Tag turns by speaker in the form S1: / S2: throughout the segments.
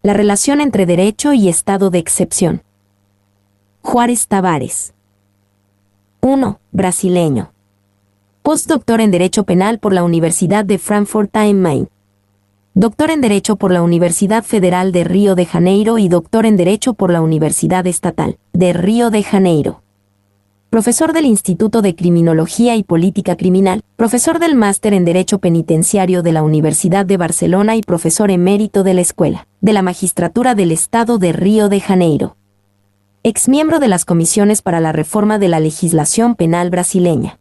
S1: La relación entre derecho y estado de excepción. Juárez Tavares. 1. Brasileño. Postdoctor en Derecho Penal por la Universidad de Frankfurt am Main. Doctor en Derecho por la Universidad Federal de Río de Janeiro y doctor en Derecho por la Universidad Estatal de Río de Janeiro. Profesor del Instituto de Criminología y Política Criminal, profesor del Máster en Derecho Penitenciario de la Universidad de Barcelona y profesor emérito de la Escuela de la Magistratura del Estado de Río de Janeiro. Exmiembro de las comisiones para la reforma de la legislación penal brasileña.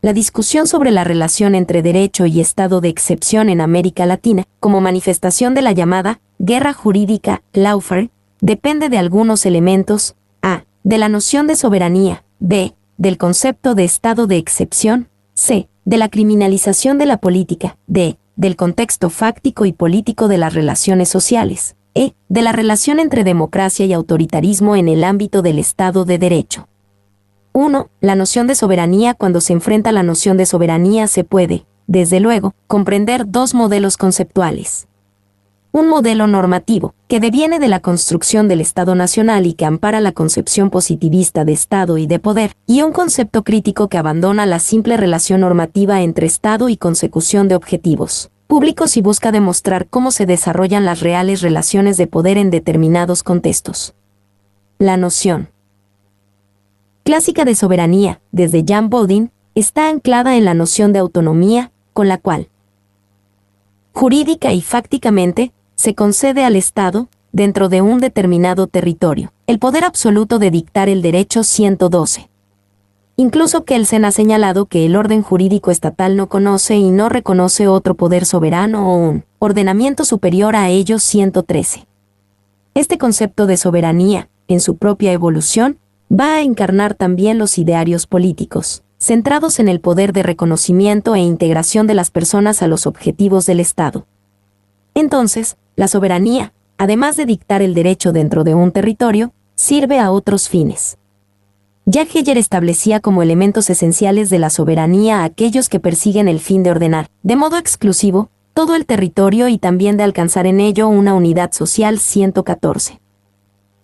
S1: La discusión sobre la relación entre derecho y estado de excepción en América Latina, como manifestación de la llamada guerra jurídica, lawfare, depende de algunos elementos: a. de la noción de soberanía, b. del concepto de estado de excepción, c. de la criminalización de la política, d. del contexto fáctico y político de las relaciones sociales, e. de la relación entre democracia y autoritarismo en el ámbito del Estado de Derecho. 1. La noción de soberanía. Cuando se enfrenta la noción de soberanía se puede, desde luego, comprender dos modelos conceptuales. Un modelo normativo, que deviene de la construcción del Estado nacional y que ampara la concepción positivista de Estado y de poder, y un concepto crítico que abandona la simple relación normativa entre Estado y consecución de objetivos públicos y busca demostrar cómo se desarrollan las reales relaciones de poder en determinados contextos. La noción clásica de soberanía, desde Jan Bodin, está anclada en la noción de autonomía, con la cual, jurídica y fácticamente, se concede al Estado, dentro de un determinado territorio, el poder absoluto de dictar el derecho 112. Incluso Kelsen ha señalado que el orden jurídico estatal no conoce y no reconoce otro poder soberano o un ordenamiento superior a ellos 113. Este concepto de soberanía, en su propia evolución, va a encarnar también los idearios políticos, centrados en el poder de reconocimiento e integración de las personas a los objetivos del Estado. Entonces, la soberanía, además de dictar el derecho dentro de un territorio, sirve a otros fines. Ya Heger establecía como elementos esenciales de la soberanía a aquellos que persiguen el fin de ordenar, de modo exclusivo, todo el territorio y también de alcanzar en ello una unidad social 114.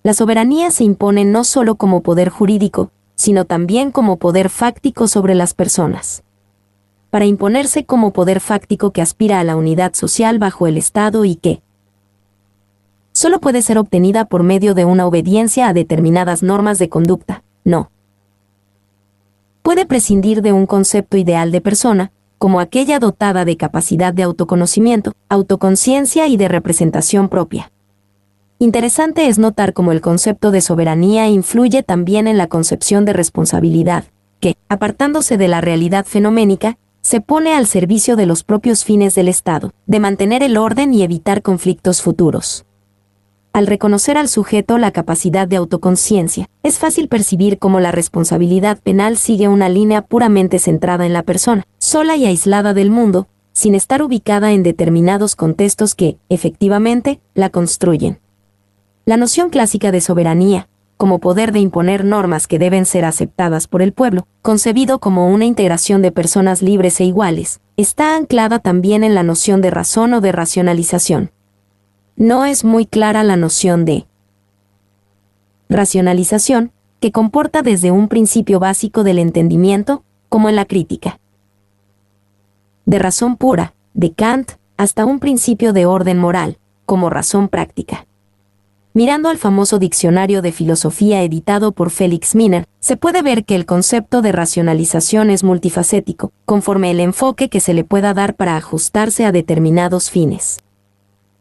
S1: La soberanía se impone no solo como poder jurídico, sino también como poder fáctico sobre las personas. Para imponerse como poder fáctico que aspira a la unidad social bajo el Estado y que solo puede ser obtenida por medio de una obediencia a determinadas normas de conducta, no puede prescindir de un concepto ideal de persona, como aquella dotada de capacidad de autoconocimiento, autoconciencia y de representación propia. Interesante es notar cómo el concepto de soberanía influye también en la concepción de responsabilidad, que, apartándose de la realidad fenoménica, se pone al servicio de los propios fines del Estado, de mantener el orden y evitar conflictos futuros. Al reconocer al sujeto la capacidad de autoconciencia, es fácil percibir cómo la responsabilidad penal sigue una línea puramente centrada en la persona, sola y aislada del mundo, sin estar ubicada en determinados contextos que, efectivamente, la construyen. La noción clásica de soberanía, como poder de imponer normas que deben ser aceptadas por el pueblo, concebido como una integración de personas libres e iguales, está anclada también en la noción de razón o de racionalización. No es muy clara la noción de racionalización, que comporta desde un principio básico del entendimiento, como en la crítica de razón pura, de Kant, hasta un principio de orden moral, como razón práctica. Mirando al famoso diccionario de filosofía editado por Felix Miner, se puede ver que el concepto de racionalización es multifacético, conforme el enfoque que se le pueda dar para ajustarse a determinados fines.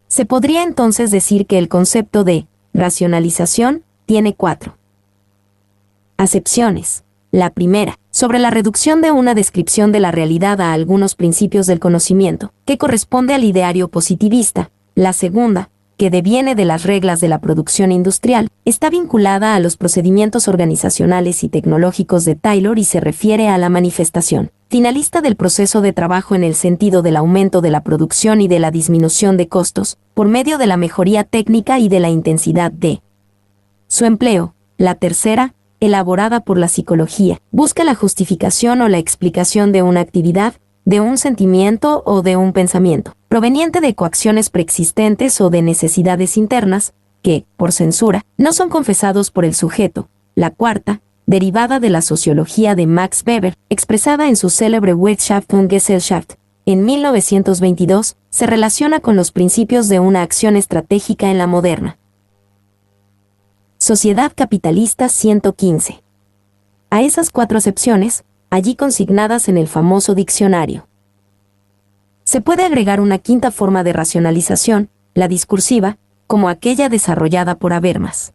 S1: Se podría entonces decir que el concepto de racionalización tiene 4 acepciones. La primera, sobre la reducción de una descripción de la realidad a algunos principios del conocimiento, que corresponde al ideario positivista. La segunda, que deviene de las reglas de la producción industrial, está vinculada a los procedimientos organizacionales y tecnológicos de Taylor y se refiere a la manifestación finalista del proceso de trabajo en el sentido del aumento de la producción y de la disminución de costos, por medio de la mejoría técnica y de la intensidad de su empleo. La tercera, elaborada por la psicología, busca la justificación o la explicación de una actividad, de un sentimiento o de un pensamiento, proveniente de coacciones preexistentes o de necesidades internas, que, por censura, no son confesados por el sujeto. La cuarta, derivada de la sociología de Max Weber, expresada en su célebre Wirtschaft und Gesellschaft, en 1922, se relaciona con los principios de una acción estratégica en la moderna sociedad capitalista 115. A esas 4 acepciones, allí consignadas en el famoso diccionario, se puede agregar una quinta forma de racionalización, la discursiva, como aquella desarrollada por Habermas.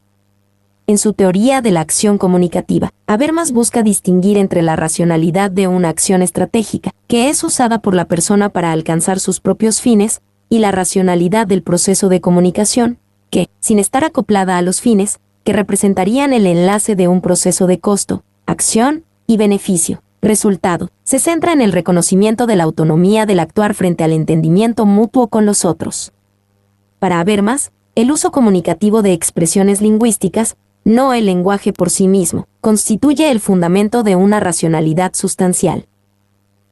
S1: En su teoría de la acción comunicativa, Habermas busca distinguir entre la racionalidad de una acción estratégica, que es usada por la persona para alcanzar sus propios fines, y la racionalidad del proceso de comunicación, que, sin estar acoplada a los fines, que representarían el enlace de un proceso de costo, acción y beneficio, resultado, se centra en el reconocimiento de la autonomía del actuar frente al entendimiento mutuo con los otros. Para Habermas, el uso comunicativo de expresiones lingüísticas, no el lenguaje por sí mismo, constituye el fundamento de una racionalidad sustancial.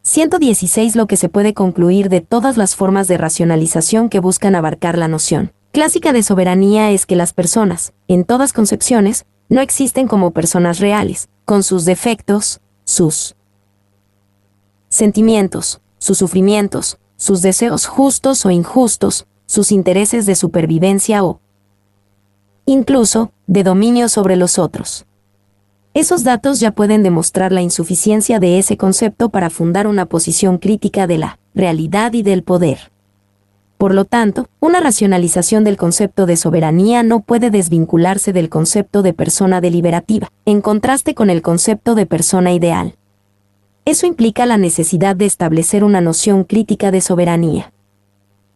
S1: 116. Lo que se puede concluir de todas las formas de racionalización que buscan abarcar la noción clásica de soberanía es que las personas, en todas concepciones, no existen como personas reales, con sus defectos, sus sentimientos, sus sufrimientos, sus deseos justos o injustos, sus intereses de supervivencia o, incluso, de dominio sobre los otros. Esos datos ya pueden demostrar la insuficiencia de ese concepto para fundar una posición crítica de la realidad y del poder. Por lo tanto, una racionalización del concepto de soberanía no puede desvincularse del concepto de persona deliberativa, en contraste con el concepto de persona ideal. Eso implica la necesidad de establecer una noción crítica de soberanía.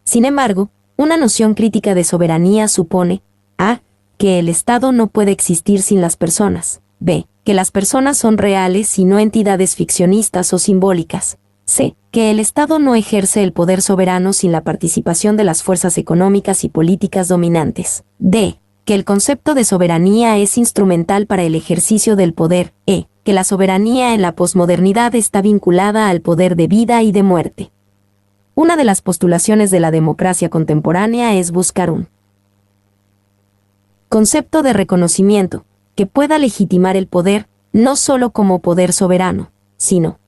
S1: Sin embargo, una noción crítica de soberanía supone a. Que el Estado no puede existir sin las personas, b. Que las personas son reales y no entidades ficcionistas o simbólicas, c. Que el Estado no ejerce el poder soberano sin la participación de las fuerzas económicas y políticas dominantes, d. Que el concepto de soberanía es instrumental para el ejercicio del poder, e. Que la soberanía en la posmodernidad está vinculada al poder de vida y de muerte. Una de las postulaciones de la democracia contemporánea es buscar un concepto de reconocimiento, que pueda legitimar el poder, no solo como poder soberano, sino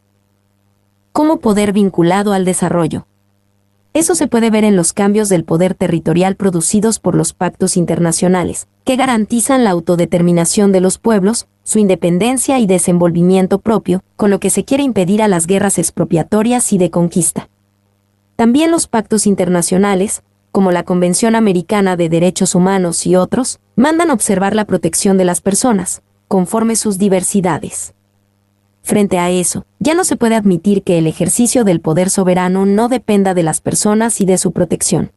S1: como poder vinculado al desarrollo. Eso se puede ver en los cambios del poder territorial producidos por los pactos internacionales, que garantizan la autodeterminación de los pueblos, su independencia y desenvolvimiento propio, con lo que se quiere impedir a las guerras expropiatorias y de conquista. También los pactos internacionales, como la Convención Americana de Derechos Humanos y otros, mandan observar la protección de las personas, conforme sus diversidades. Frente a eso, ya no se puede admitir que el ejercicio del poder soberano no dependa de las personas y de su protección.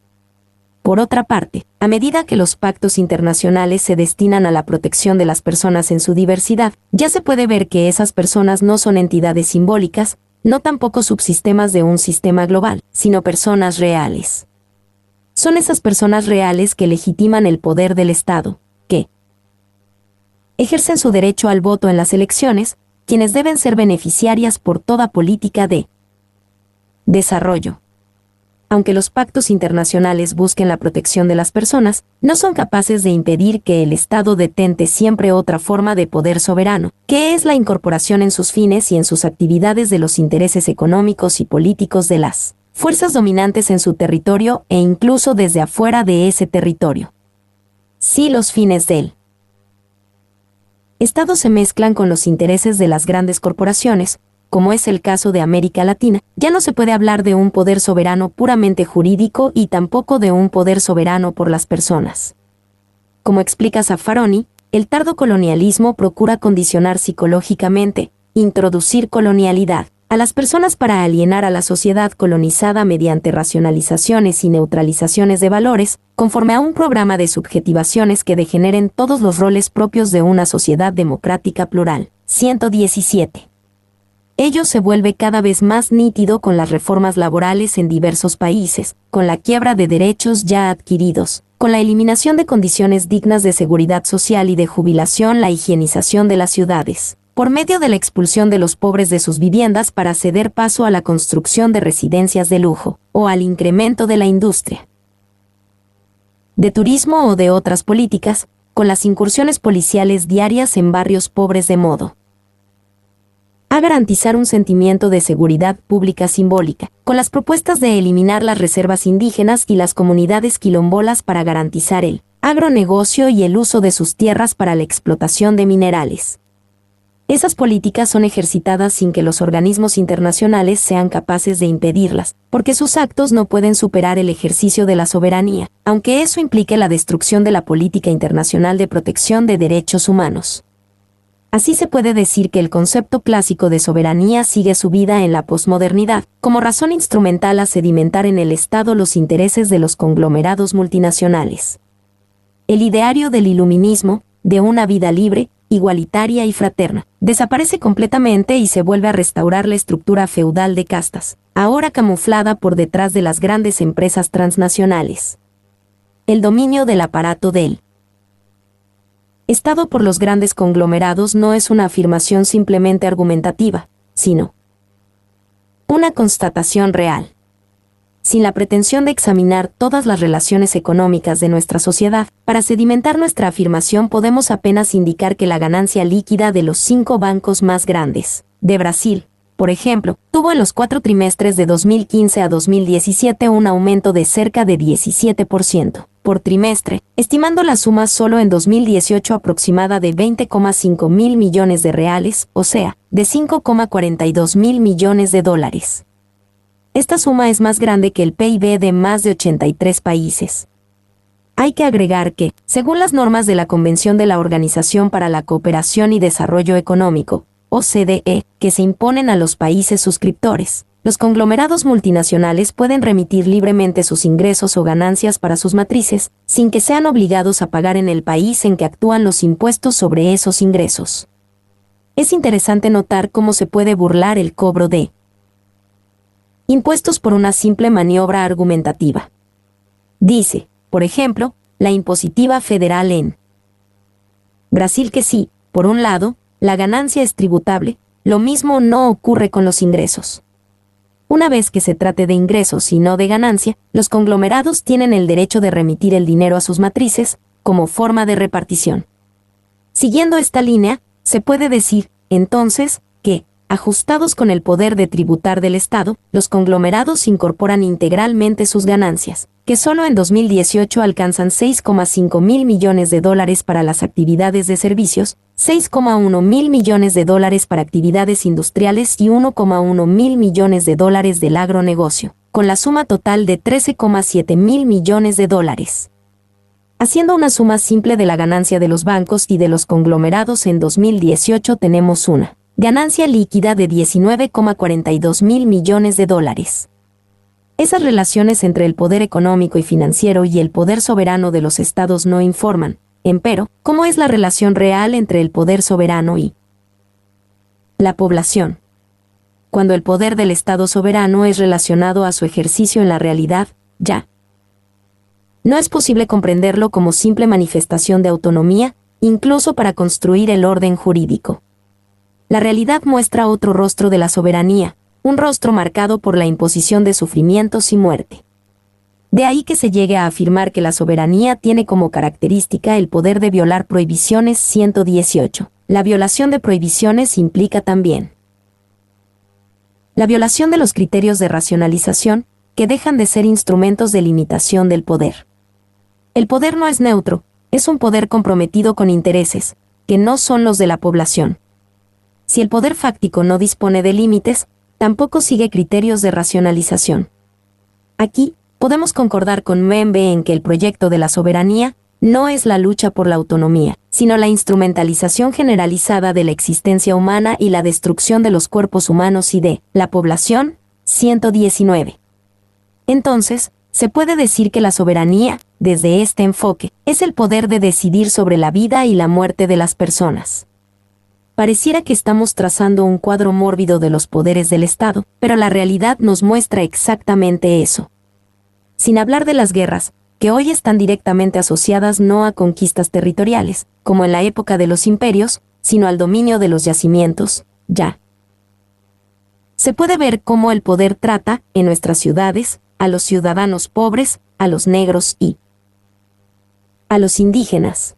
S1: Por otra parte, a medida que los pactos internacionales se destinan a la protección de las personas en su diversidad, ya se puede ver que esas personas no son entidades simbólicas, no tampoco subsistemas de un sistema global, sino personas reales. Son esas personas reales que legitiman el poder del Estado, que ejercen su derecho al voto en las elecciones, quienes deben ser beneficiarias por toda política de desarrollo. Aunque los pactos internacionales busquen la protección de las personas, no son capaces de impedir que el Estado detente siempre otra forma de poder soberano, que es la incorporación en sus fines y en sus actividades de los intereses económicos y políticos de las fuerzas dominantes en su territorio e incluso desde afuera de ese territorio. Si los fines del Estado se mezclan con los intereses de las grandes corporaciones, como es el caso de América Latina, ya no se puede hablar de un poder soberano puramente jurídico y tampoco de un poder soberano por las personas. Como explica Zaffaroni, el tardo colonialismo procura condicionar psicológicamente, introducir colonialidad, a las personas para alienar a la sociedad colonizada mediante racionalizaciones y neutralizaciones de valores, conforme a un programa de subjetivaciones que degeneren todos los roles propios de una sociedad democrática plural. 117. Ello se vuelve cada vez más nítido con las reformas laborales en diversos países, con la quiebra de derechos ya adquiridos, con la eliminación de condiciones dignas de seguridad social y de jubilación, la higienización de las ciudades, por medio de la expulsión de los pobres de sus viviendas para ceder paso a la construcción de residencias de lujo, o al incremento de la industria de turismo o de otras políticas, con las incursiones policiales diarias en barrios pobres de modo a garantizar un sentimiento de seguridad pública simbólica, con las propuestas de eliminar las reservas indígenas y las comunidades quilombolas para garantizar el agronegocio y el uso de sus tierras para la explotación de minerales. Esas políticas son ejercitadas sin que los organismos internacionales sean capaces de impedirlas, porque sus actos no pueden superar el ejercicio de la soberanía, aunque eso implique la destrucción de la política internacional de protección de derechos humanos. Así se puede decir que el concepto clásico de soberanía sigue su vida en la posmodernidad, como razón instrumental a sedimentar en el Estado los intereses de los conglomerados multinacionales. El ideario del iluminismo, de una vida libre, igualitaria y fraterna, desaparece completamente y se vuelve a restaurar la estructura feudal de castas, ahora camuflada por detrás de las grandes empresas transnacionales. El dominio del aparato del Estado por los grandes conglomerados no es una afirmación simplemente argumentativa, sino una constatación real. Sin la pretensión de examinar todas las relaciones económicas de nuestra sociedad, para sedimentar nuestra afirmación podemos apenas indicar que la ganancia líquida de los 5 bancos más grandes, de Brasil, por ejemplo, tuvo en los 4 trimestres de 2015 a 2017 un aumento de cerca de 17% por trimestre, estimando la suma solo en 2018 aproximada de 20,5 mil millones de reales, o sea, de 5,42 mil millones de dólares. Esta suma es más grande que el PIB de más de 83 países. Hay que agregar que, según las normas de la Convención de la Organización para la Cooperación y Desarrollo Económico, OCDE, que se imponen a los países suscriptores, los conglomerados multinacionales pueden remitir libremente sus ingresos o ganancias para sus matrices, sin que sean obligados a pagar en el país en que actúan los impuestos sobre esos ingresos. Es interesante notar cómo se puede burlar el cobro de impuestos por una simple maniobra argumentativa. Dice, por ejemplo, la impositiva federal en Brasil que sí, por un lado, la ganancia es tributable, lo mismo no ocurre con los ingresos. Una vez que se trate de ingresos y no de ganancia, los conglomerados tienen el derecho de remitir el dinero a sus matrices, como forma de repartición. Siguiendo esta línea, se puede decir, entonces, que, ajustados con el poder de tributar del Estado, los conglomerados incorporan integralmente sus ganancias, que solo en 2018 alcanzan 6,5 mil millones de dólares para las actividades de servicios, 6,1 mil millones de dólares para actividades industriales y 1,1 mil millones de dólares del agronegocio, con la suma total de 13,7 mil millones de dólares. Haciendo una suma simple de la ganancia de los bancos y de los conglomerados en 2018 tenemos una ganancia líquida de 19,42 mil millones de dólares. Esas relaciones entre el poder económico y financiero y el poder soberano de los estados no informan, empero, cómo es la relación real entre el poder soberano y la población. Cuando el poder del Estado soberano es relacionado a su ejercicio en la realidad, ya no es posible comprenderlo como simple manifestación de autonomía, incluso para construir el orden jurídico. La realidad muestra otro rostro de la soberanía, un rostro marcado por la imposición de sufrimientos y muerte. De ahí que se llegue a afirmar que la soberanía tiene como característica el poder de violar prohibiciones. 118. La violación de prohibiciones implica también la violación de los criterios de racionalización, que dejan de ser instrumentos de limitación del poder. El poder no es neutro, es un poder comprometido con intereses, que no son los de la población. Si el poder fáctico no dispone de límites, tampoco sigue criterios de racionalización. Aquí, podemos concordar con Membe en que el proyecto de la soberanía no es la lucha por la autonomía, sino la instrumentalización generalizada de la existencia humana y la destrucción de los cuerpos humanos y de la población. 119. Entonces, se puede decir que la soberanía, desde este enfoque, es el poder de decidir sobre la vida y la muerte de las personas. Pareciera que estamos trazando un cuadro mórbido de los poderes del Estado, pero la realidad nos muestra exactamente eso. Sin hablar de las guerras, que hoy están directamente asociadas no a conquistas territoriales, como en la época de los imperios, sino al dominio de los yacimientos, ya. Se puede ver cómo el poder trata, en nuestras ciudades, a los ciudadanos pobres, a los negros y a los indígenas.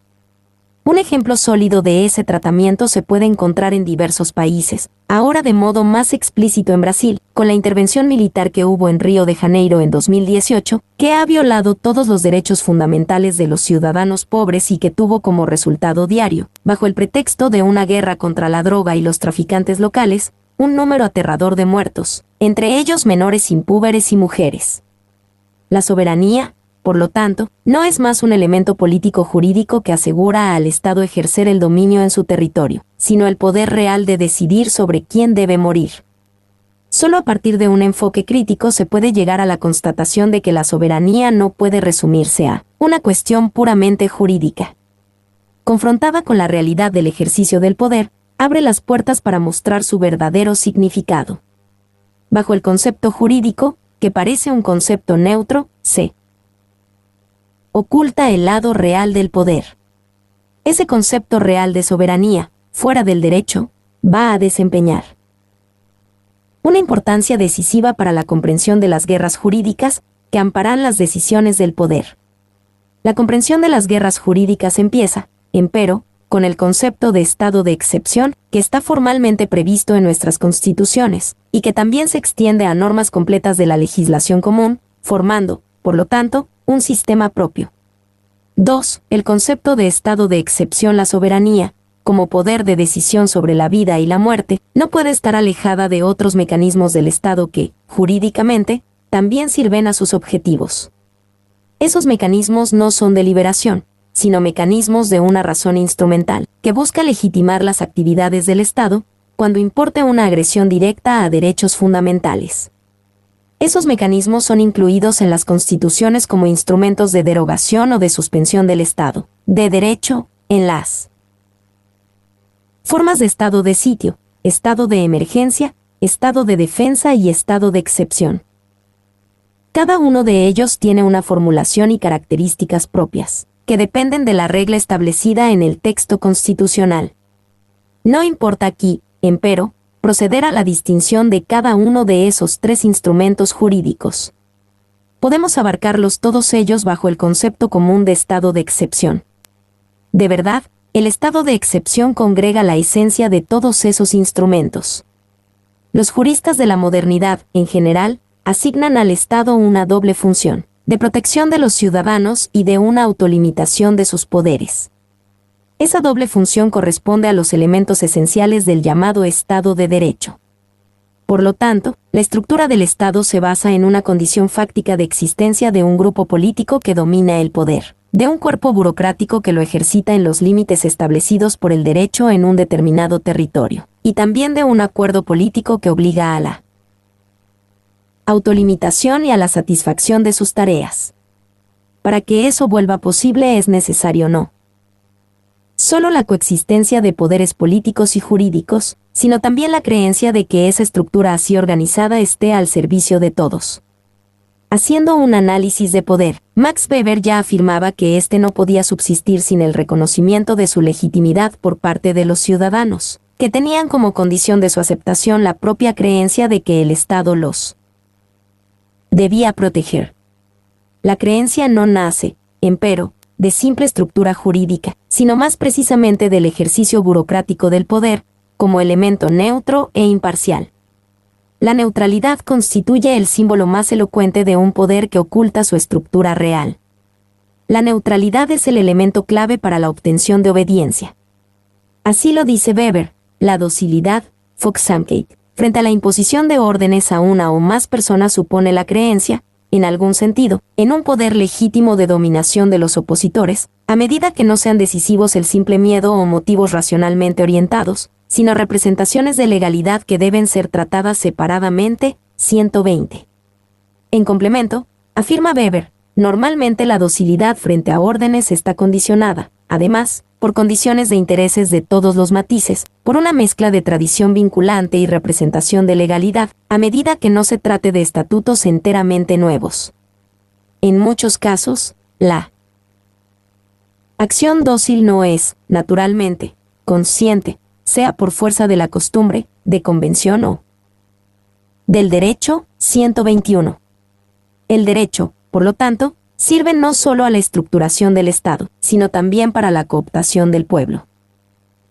S1: Un ejemplo sólido de ese tratamiento se puede encontrar en diversos países, ahora de modo más explícito en Brasil, con la intervención militar que hubo en Río de Janeiro en 2018, que ha violado todos los derechos fundamentales de los ciudadanos pobres y que tuvo como resultado diario, bajo el pretexto de una guerra contra la droga y los traficantes locales, un número aterrador de muertos, entre ellos menores impúberes y mujeres. La soberanía, por lo tanto, no es más un elemento político-jurídico que asegura al Estado ejercer el dominio en su territorio, sino el poder real de decidir sobre quién debe morir. Solo a partir de un enfoque crítico se puede llegar a la constatación de que la soberanía no puede resumirse a una cuestión puramente jurídica. Confrontada con la realidad del ejercicio del poder, abre las puertas para mostrar su verdadero significado. Bajo el concepto jurídico, que parece un concepto neutro, se oculta el lado real del poder. Ese concepto real de soberanía, fuera del derecho, va a desempeñar una importancia decisiva para la comprensión de las guerras jurídicas que amparan las decisiones del poder. La comprensión de las guerras jurídicas empieza, empero, con el concepto de estado de excepción que está formalmente previsto en nuestras constituciones, y que también se extiende a normas completas de la legislación común, formando, por lo tanto, un sistema propio. 2. El concepto de estado de excepción. La soberanía, como poder de decisión sobre la vida y la muerte, no puede estar alejada de otros mecanismos del Estado que, jurídicamente, también sirven a sus objetivos. Esos mecanismos no son de liberación, sino mecanismos de una razón instrumental, que busca legitimar las actividades del Estado cuando importe una agresión directa a derechos fundamentales. Esos mecanismos son incluidos en las constituciones como instrumentos de derogación o de suspensión del Estado, de derecho, en las formas de estado de sitio, estado de emergencia, estado de defensa y estado de excepción. Cada uno de ellos tiene una formulación y características propias, que dependen de la regla establecida en el texto constitucional. No importa aquí, empero, proceder a la distinción de cada uno de esos tres instrumentos jurídicos. Podemos abarcarlos todos ellos bajo el concepto común de estado de excepción. De verdad, el estado de excepción congrega la esencia de todos esos instrumentos. Los juristas de la modernidad, en general, asignan al Estado una doble función, de protección de los ciudadanos y de una autolimitación de sus poderes. Esa doble función corresponde a los elementos esenciales del llamado Estado de Derecho. Por lo tanto, la estructura del Estado se basa en una condición fáctica de existencia de un grupo político que domina el poder, de un cuerpo burocrático que lo ejercita en los límites establecidos por el derecho en un determinado territorio, y también de un acuerdo político que obliga a la autolimitación y a la satisfacción de sus tareas. Para que eso vuelva posible es necesario no solo la coexistencia de poderes políticos y jurídicos, sino también la creencia de que esa estructura así organizada esté al servicio de todos. Haciendo un análisis de poder, Max Weber ya afirmaba que éste no podía subsistir sin el reconocimiento de su legitimidad por parte de los ciudadanos, que tenían como condición de su aceptación la propia creencia de que el Estado los debía proteger. La creencia no nace, empero, de simple estructura jurídica, sino más precisamente del ejercicio burocrático del poder, como elemento neutro e imparcial. La neutralidad constituye el símbolo más elocuente de un poder que oculta su estructura real. La neutralidad es el elemento clave para la obtención de obediencia. Así lo dice Weber, la docilidad, Folgsamkeit, frente a la imposición de órdenes a una o más personas supone la creencia, en algún sentido, en un poder legítimo de dominación de los opositores, a medida que no sean decisivos el simple miedo o motivos racionalmente orientados, sino representaciones de legalidad que deben ser tratadas separadamente. 120. En complemento, afirma Weber, normalmente la docilidad frente a órdenes está condicionada, además, por condiciones de intereses de todos los matices, por una mezcla de tradición vinculante y representación de legalidad, a medida que no se trate de estatutos enteramente nuevos. En muchos casos, la acción dócil no es, naturalmente, consciente, sea por fuerza de la costumbre, de convención o del derecho. 121. El derecho, por lo tanto, sirve no solo a la estructuración del Estado, sino también para la cooptación del pueblo.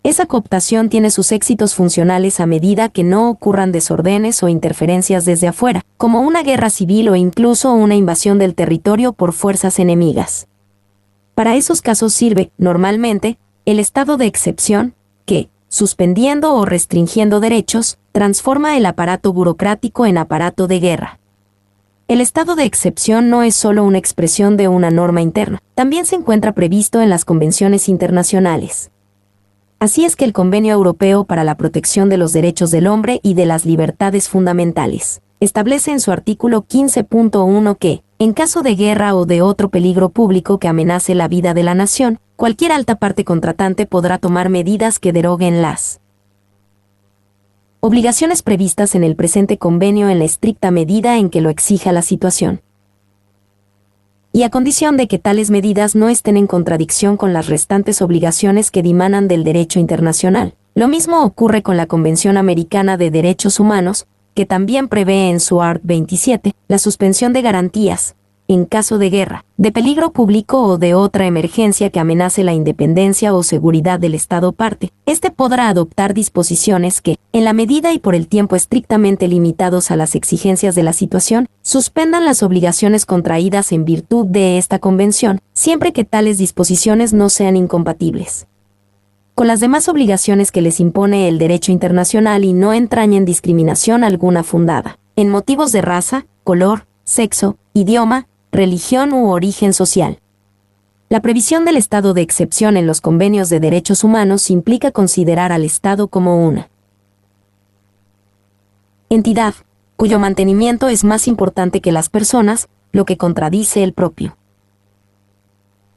S1: Esa cooptación tiene sus éxitos funcionales a medida que no ocurran desordenes o interferencias desde afuera, como una guerra civil o incluso una invasión del territorio por fuerzas enemigas. Para esos casos sirve, normalmente, el estado de excepción, que, suspendiendo o restringiendo derechos, transforma el aparato burocrático en aparato de guerra. El estado de excepción no es solo una expresión de una norma interna, también se encuentra previsto en las convenciones internacionales. Así es que el Convenio Europeo para la Protección de los Derechos del Hombre y de las Libertades Fundamentales establece en su artículo 15.1 que, en caso de guerra o de otro peligro público que amenace la vida de la nación, cualquier alta parte contratante podrá tomar medidas que deroguen las obligaciones previstas en el presente convenio en la estricta medida en que lo exija la situación, y a condición de que tales medidas no estén en contradicción con las restantes obligaciones que dimanan del derecho internacional. Lo mismo ocurre con la Convención Americana de Derechos Humanos, que también prevé en su art. 27 la suspensión de garantías, en caso de guerra, de peligro público o de otra emergencia que amenace la independencia o seguridad del Estado parte. Este podrá adoptar disposiciones que, en la medida y por el tiempo estrictamente limitados a las exigencias de la situación, suspendan las obligaciones contraídas en virtud de esta convención, siempre que tales disposiciones no sean incompatibles con las demás obligaciones que les impone el derecho internacional y no entrañen discriminación alguna fundada en motivos de raza, color, sexo, idioma, religión u origen social. La previsión del estado de excepción en los convenios de derechos humanos implica considerar al Estado como una entidad, cuyo mantenimiento es más importante que las personas, lo que contradice el propio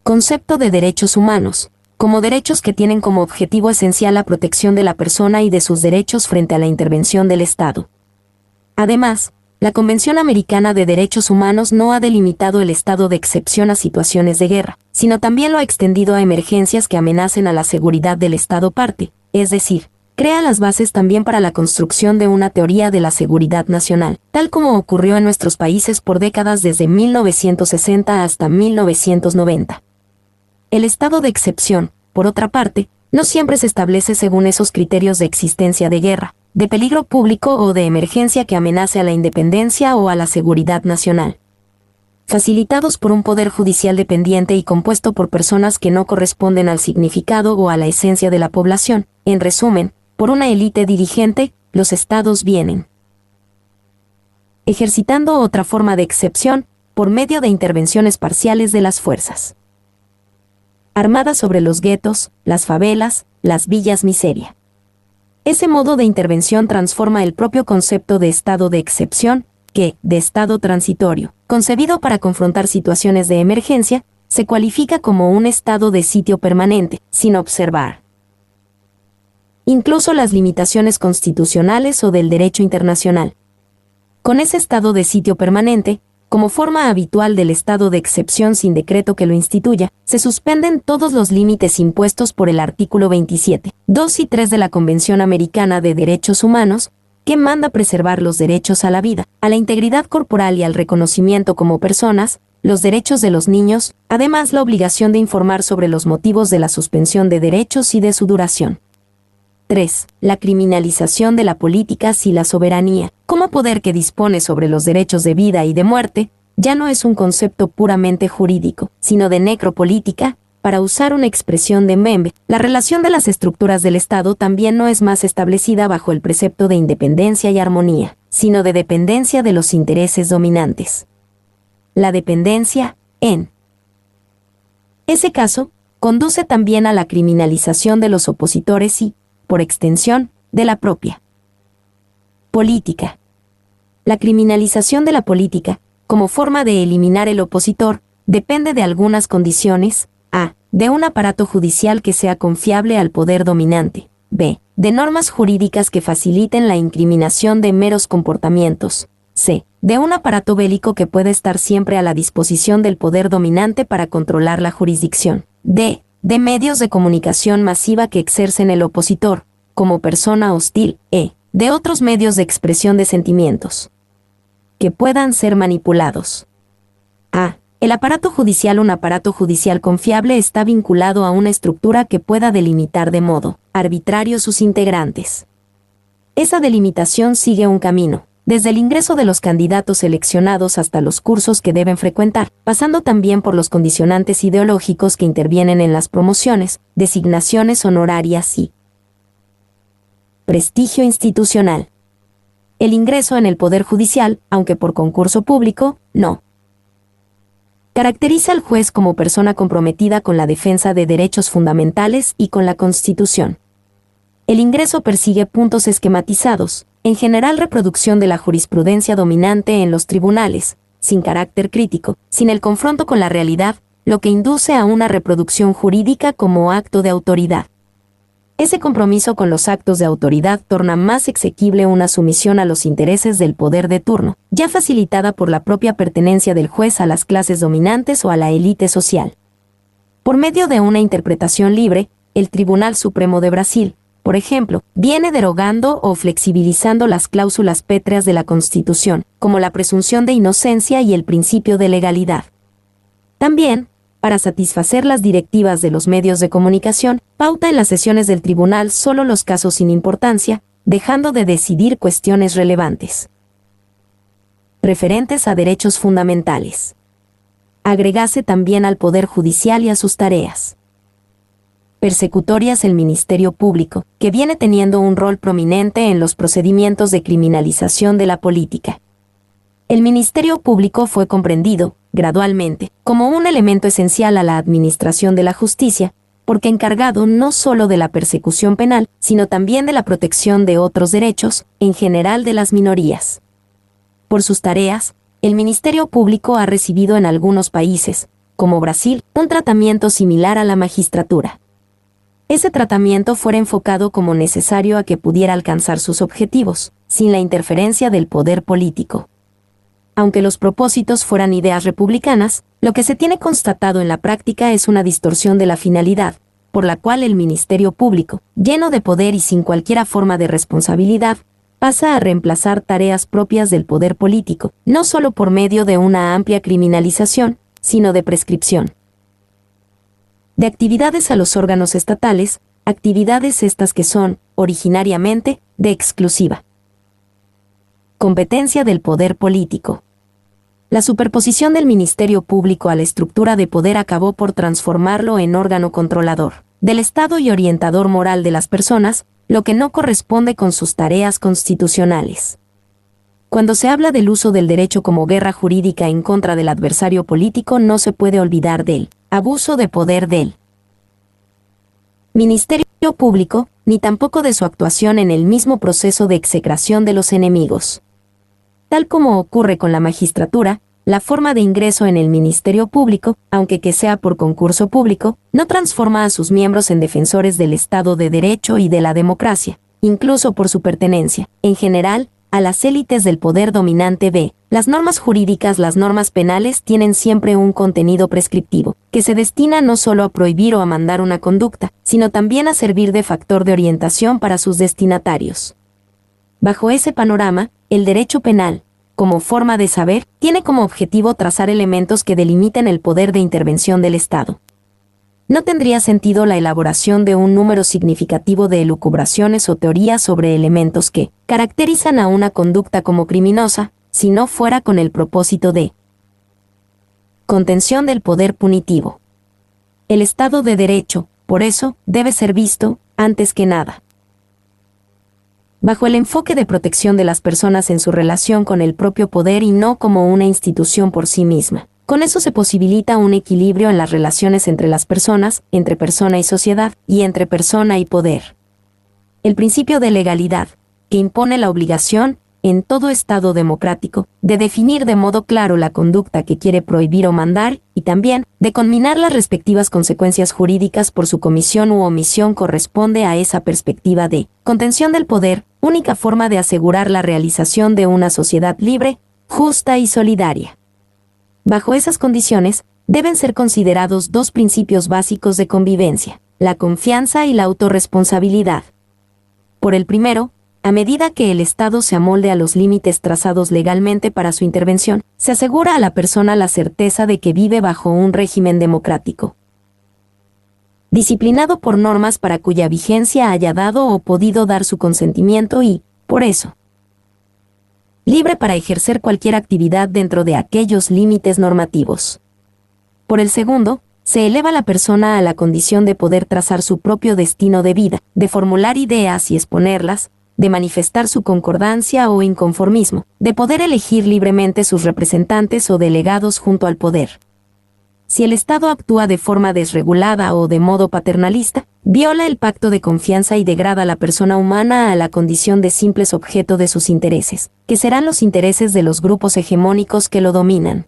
S1: concepto de derechos humanos, como derechos que tienen como objetivo esencial la protección de la persona y de sus derechos frente a la intervención del Estado. Además, la Convención Americana de Derechos Humanos no ha delimitado el estado de excepción a situaciones de guerra, sino también lo ha extendido a emergencias que amenacen a la seguridad del Estado parte, es decir, crea las bases también para la construcción de una teoría de la seguridad nacional, tal como ocurrió en nuestros países por décadas desde 1960 hasta 1990. El estado de excepción, por otra parte, no siempre se establece según esos criterios de existencia de guerra, de peligro público o de emergencia que amenace a la independencia o a la seguridad nacional. Facilitados por un poder judicial dependiente y compuesto por personas que no corresponden al significado o a la esencia de la población, en resumen, por una élite dirigente, los estados vienen ejercitando otra forma de excepción, por medio de intervenciones parciales de las fuerzas armadas sobre los guetos, las favelas, las villas miseria. Ese modo de intervención transforma el propio concepto de estado de excepción, que, de estado transitorio, concebido para confrontar situaciones de emergencia, se cualifica como un estado de sitio permanente, sin observar incluso las limitaciones constitucionales o del derecho internacional. Con ese estado de sitio permanente, como forma habitual del estado de excepción sin decreto que lo instituya, se suspenden todos los límites impuestos por el artículo 27, 2 y 3 de la Convención Americana de Derechos Humanos, que manda preservar los derechos a la vida, a la integridad corporal y al reconocimiento como personas, los derechos de los niños, además la obligación de informar sobre los motivos de la suspensión de derechos y de su duración. 3. La criminalización de la política si la soberanía, como poder que dispone sobre los derechos de vida y de muerte, ya no es un concepto puramente jurídico, sino de necropolítica. Para usar una expresión de Mbembe, la relación de las estructuras del Estado también no es más establecida bajo el precepto de independencia y armonía, sino de dependencia de los intereses dominantes. La dependencia, en ese caso, conduce también a la criminalización de los opositores y, por extensión, de la propia política. La criminalización de la política, como forma de eliminar el opositor, depende de algunas condiciones: a. De un aparato judicial que sea confiable al poder dominante; b. De normas jurídicas que faciliten la incriminación de meros comportamientos; c. De un aparato bélico que pueda estar siempre a la disposición del poder dominante para controlar la jurisdicción; d. de medios de comunicación masiva que ejercen el opositor, como persona hostil, de otros medios de expresión de sentimientos que puedan ser manipulados. A. El aparato judicial. Un aparato judicial confiable está vinculado a una estructura que pueda delimitar de modo arbitrario sus integrantes. Esa delimitación sigue un camino, desde el ingreso de los candidatos seleccionados hasta los cursos que deben frecuentar, pasando también por los condicionantes ideológicos que intervienen en las promociones, designaciones honorarias y prestigio institucional. El ingreso en el Poder Judicial, aunque por concurso público, no caracteriza al juez como persona comprometida con la defensa de derechos fundamentales y con la Constitución. El ingreso persigue puntos esquematizados, en general reproducción de la jurisprudencia dominante en los tribunales, sin carácter crítico, sin el confronto con la realidad, lo que induce a una reproducción jurídica como acto de autoridad. Ese compromiso con los actos de autoridad torna más exequible una sumisión a los intereses del poder de turno, ya facilitada por la propia pertenencia del juez a las clases dominantes o a la élite social. Por medio de una interpretación libre, el Tribunal Supremo de Brasil, por ejemplo, viene derogando o flexibilizando las cláusulas pétreas de la Constitución, como la presunción de inocencia y el principio de legalidad. También, para satisfacer las directivas de los medios de comunicación, pauta en las sesiones del tribunal solo los casos sin importancia, dejando de decidir cuestiones relevantes referentes a derechos fundamentales. Agregase también al Poder Judicial y a sus tareas persecutorias el Ministerio Público, que viene teniendo un rol prominente en los procedimientos de criminalización de la política. El Ministerio Público fue comprendido, gradualmente, como un elemento esencial a la administración de la justicia, porque encargado no solo de la persecución penal, sino también de la protección de otros derechos, en general de las minorías. Por sus tareas, el Ministerio Público ha recibido en algunos países, como Brasil, un tratamiento similar a la magistratura. Ese tratamiento fuera enfocado como necesario a que pudiera alcanzar sus objetivos, sin la interferencia del poder político. Aunque los propósitos fueran ideas republicanas, lo que se tiene constatado en la práctica es una distorsión de la finalidad, por la cual el Ministerio Público, lleno de poder y sin cualquier forma de responsabilidad, pasa a reemplazar tareas propias del poder político, no solo por medio de una amplia criminalización, sino de prescripción de actividades a los órganos estatales, actividades estas que son, originariamente, de exclusiva competencia del poder político. La superposición del Ministerio Público a la estructura de poder acabó por transformarlo en órgano controlador del Estado y orientador moral de las personas, lo que no corresponde con sus tareas constitucionales. Cuando se habla del uso del derecho como guerra jurídica en contra del adversario político, no se puede olvidar del abuso de poder del Ministerio Público, ni tampoco de su actuación en el mismo proceso de execración de los enemigos. Tal como ocurre con la magistratura, la forma de ingreso en el Ministerio Público, aunque que sea por concurso público, no transforma a sus miembros en defensores del Estado de Derecho y de la democracia, incluso por su pertenencia, en general, a las élites del poder dominante. B. Las normas jurídicas, las normas penales tienen siempre un contenido prescriptivo, que se destina no solo a prohibir o a mandar una conducta, sino también a servir de factor de orientación para sus destinatarios. Bajo ese panorama, el derecho penal, como forma de saber, tiene como objetivo trazar elementos que delimiten el poder de intervención del Estado. No tendría sentido la elaboración de un número significativo de elucubraciones o teorías sobre elementos que caracterizan a una conducta como criminosa, si no fuera con el propósito de contención del poder punitivo. El Estado de Derecho, por eso, debe ser visto, antes que nada, bajo el enfoque de protección de las personas en su relación con el propio poder y no como una institución por sí misma. Con eso se posibilita un equilibrio en las relaciones entre las personas, entre persona y sociedad, y entre persona y poder. El principio de legalidad, que impone la obligación, en todo Estado democrático, de definir de modo claro la conducta que quiere prohibir o mandar, y también, de conminar las respectivas consecuencias jurídicas por su comisión u omisión, corresponde a esa perspectiva de contención del poder, única forma de asegurar la realización de una sociedad libre, justa y solidaria. Bajo esas condiciones, deben ser considerados dos principios básicos de convivencia: la confianza y la autorresponsabilidad. Por el primero, a medida que el Estado se amolde a los límites trazados legalmente para su intervención, se asegura a la persona la certeza de que vive bajo un régimen democrático, disciplinado por normas para cuya vigencia haya dado o podido dar su consentimiento y, por eso, libre para ejercer cualquier actividad dentro de aquellos límites normativos. Por el segundo, se eleva a la persona a la condición de poder trazar su propio destino de vida, de formular ideas y exponerlas, de manifestar su concordancia o inconformismo, de poder elegir libremente sus representantes o delegados junto al poder. Si el Estado actúa de forma desregulada o de modo paternalista, viola el pacto de confianza y degrada a la persona humana a la condición de simples objeto de sus intereses, que serán los intereses de los grupos hegemónicos que lo dominan.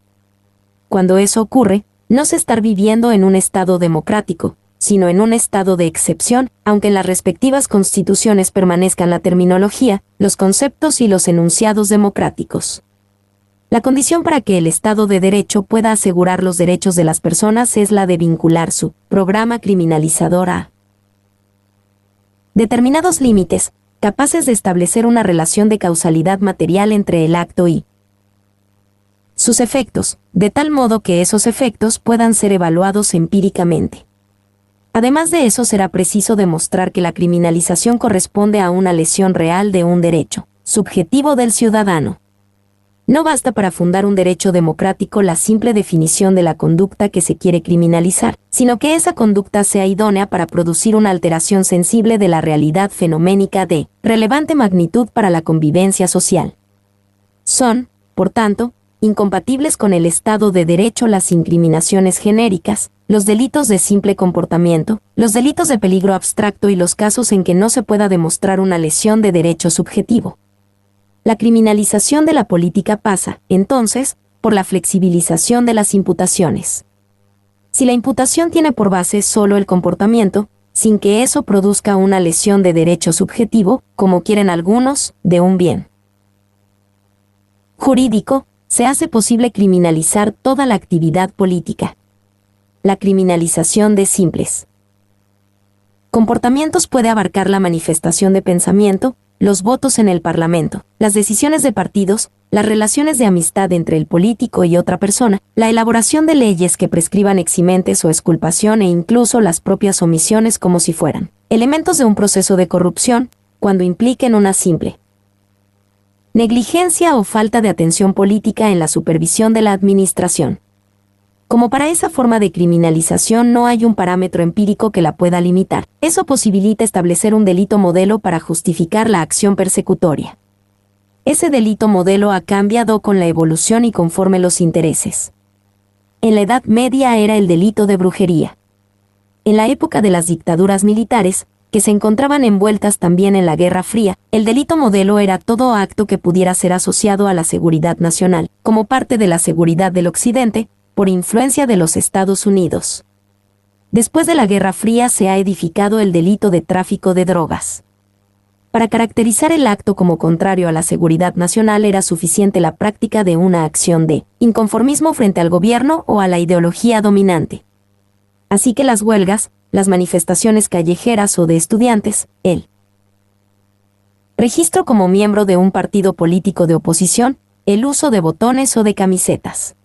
S1: Cuando eso ocurre, no se está viviendo en un Estado democrático, sino en un estado de excepción, aunque en las respectivas constituciones permanezcan la terminología, los conceptos y los enunciados democráticos. La condición para que el Estado de Derecho pueda asegurar los derechos de las personas es la de vincular su programa criminalizador a determinados límites, capaces de establecer una relación de causalidad material entre el acto y sus efectos, de tal modo que esos efectos puedan ser evaluados empíricamente. Además de eso, será preciso demostrar que la criminalización corresponde a una lesión real de un derecho subjetivo del ciudadano. No basta para fundar un derecho democrático la simple definición de la conducta que se quiere criminalizar, sino que esa conducta sea idónea para producir una alteración sensible de la realidad fenoménica de relevante magnitud para la convivencia social. Son, por tanto, incompatibles con el Estado de Derecho las incriminaciones genéricas, los delitos de simple comportamiento, los delitos de peligro abstracto y los casos en que no se pueda demostrar una lesión de derecho subjetivo. La criminalización de la política pasa, entonces, por la flexibilización de las imputaciones. Si la imputación tiene por base solo el comportamiento, sin que eso produzca una lesión de derecho subjetivo, como quieren algunos, de un bien jurídico, se hace posible criminalizar toda la actividad política. La criminalización de simples comportamientos puede abarcar la manifestación de pensamiento, los votos en el Parlamento, las decisiones de partidos, las relaciones de amistad entre el político y otra persona, la elaboración de leyes que prescriban eximentes o exculpación e incluso las propias omisiones como si fueran elementos de un proceso de corrupción, cuando impliquen una simple negligencia o falta de atención política en la supervisión de la administración. Como para esa forma de criminalización no hay un parámetro empírico que la pueda limitar, eso posibilita establecer un delito modelo para justificar la acción persecutoria. Ese delito modelo ha cambiado con la evolución y conforme los intereses. En la Edad Media era el delito de brujería. En la época de las dictaduras militares, que se encontraban envueltas también en la Guerra Fría, el delito modelo era todo acto que pudiera ser asociado a la seguridad nacional, como parte de la seguridad del Occidente, por influencia de los Estados Unidos. Después de la Guerra Fría se ha edificado el delito de tráfico de drogas. Para caracterizar el acto como contrario a la seguridad nacional era suficiente la práctica de una acción de inconformismo frente al gobierno o a la ideología dominante. Así que las huelgas, las manifestaciones callejeras o de estudiantes, el registro como miembro de un partido político de oposición, el uso de botones o de camisetas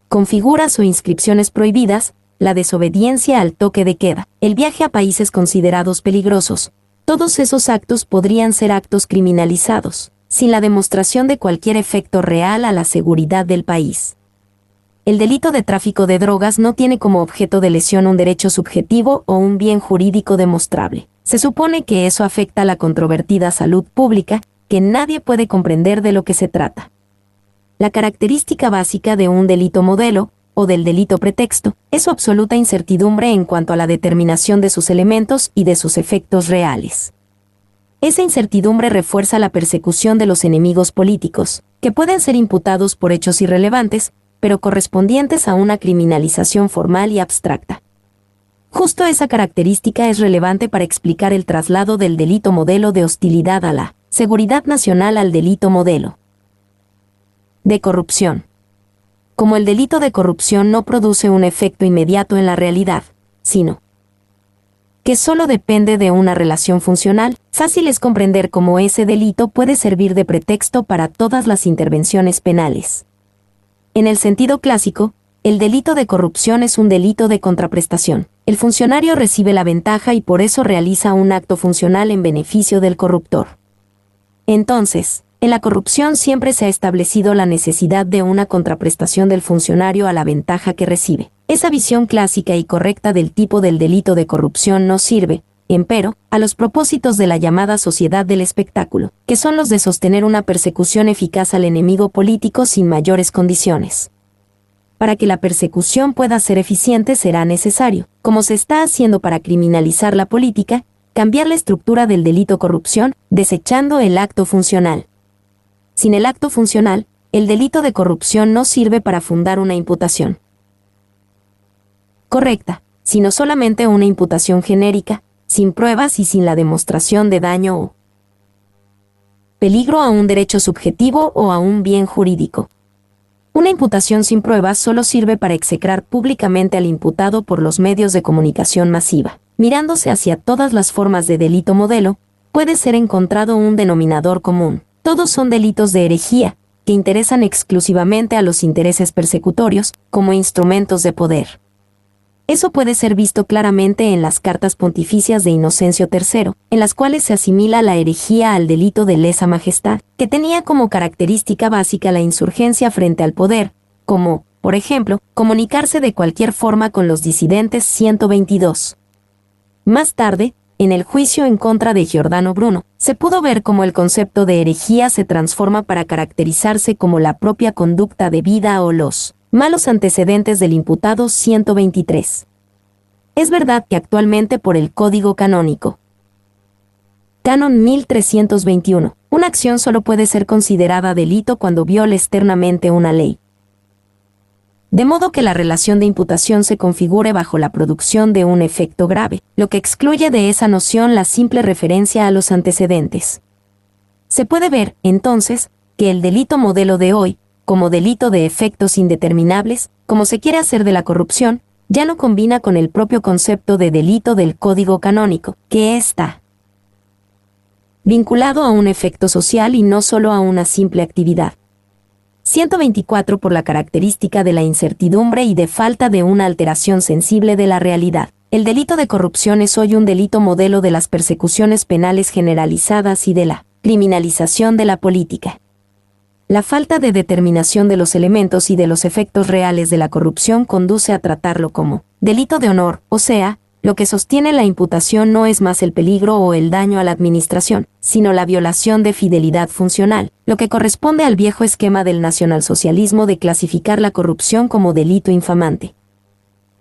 S1: con figuras o inscripciones prohibidas, la desobediencia al toque de queda, el viaje a países considerados peligrosos, todos esos actos podrían ser actos criminalizados, sin la demostración de cualquier efecto real a la seguridad del país. El delito de tráfico de drogas no tiene como objeto de lesión un derecho subjetivo o un bien jurídico demostrable. Se supone que eso afecta a la controvertida salud pública, que nadie puede comprender de lo que se trata. La característica básica de un delito modelo, o del delito pretexto, es su absoluta incertidumbre en cuanto a la determinación de sus elementos y de sus efectos reales. Esa incertidumbre refuerza la persecución de los enemigos políticos, que pueden ser imputados por hechos irrelevantes, pero correspondientes a una criminalización formal y abstracta. Justo esa característica es relevante para explicar el traslado del delito modelo de hostilidad a la seguridad nacional al delito modelo de corrupción. como el delito de corrupción no produce un efecto inmediato en la realidad, sino que solo depende de una relación funcional, fácil es comprender cómo ese delito puede servir de pretexto para todas las intervenciones penales. En el sentido clásico, el delito de corrupción es un delito de contraprestación. El funcionario recibe la ventaja y por eso realiza un acto funcional en beneficio del corruptor. Entonces, en la corrupción siempre se ha establecido la necesidad de una contraprestación del funcionario a la ventaja que recibe. Esa visión clásica y correcta del tipo del delito de corrupción no sirve, empero, a los propósitos de la llamada sociedad del espectáculo, que son los de sostener una persecución eficaz al enemigo político sin mayores condiciones. Para que la persecución pueda ser eficiente será necesario, como se está haciendo para criminalizar la política, cambiar la estructura del delito corrupción, desechando el acto funcional. Sin el acto funcional, el delito de corrupción no sirve para fundar una imputación correcta, sino solamente una imputación genérica, sin pruebas y sin la demostración de daño o peligro a un derecho subjetivo o a un bien jurídico. Una imputación sin pruebas solo sirve para execrar públicamente al imputado por los medios de comunicación masiva. Mirándose hacia todas las formas de delito modelo, puede ser encontrado un denominador común. Todos son delitos de herejía, que interesan exclusivamente a los intereses persecutorios, como instrumentos de poder. Eso puede ser visto claramente en las cartas pontificias de Inocencio III, en las cuales se asimila la herejía al delito de lesa majestad, que tenía como característica básica la insurgencia frente al poder, como, por ejemplo, comunicarse de cualquier forma con los disidentes 122. Más tarde, en el juicio en contra de Giordano Bruno, se pudo ver cómo el concepto de herejía se transforma para caracterizarse como la propia conducta debida o los malos antecedentes del imputado 123. Es verdad que actualmente por el Código Canónico, Canon 1321, una acción solo puede ser considerada delito cuando viola externamente una ley. De modo que la relación de imputación se configure bajo la producción de un efecto grave, lo que excluye de esa noción la simple referencia a los antecedentes. Se puede ver, entonces, que el delito modelo de hoy, como delito de efectos indeterminables, como se quiere hacer de la corrupción, ya no combina con el propio concepto de delito del Código Canónico, que está vinculado a un efecto social y no solo a una simple actividad. 124 por la característica de la incertidumbre y de falta de una alteración sensible de la realidad. El delito de corrupción es hoy un delito modelo de las persecuciones penales generalizadas y de la criminalización de la política. La falta de determinación de los elementos y de los efectos reales de la corrupción conduce a tratarlo como delito de honor, o sea, lo que sostiene la imputación no es más el peligro o el daño a la administración, sino la violación de fidelidad funcional, lo que corresponde al viejo esquema del nacionalsocialismo de clasificar la corrupción como delito infamante.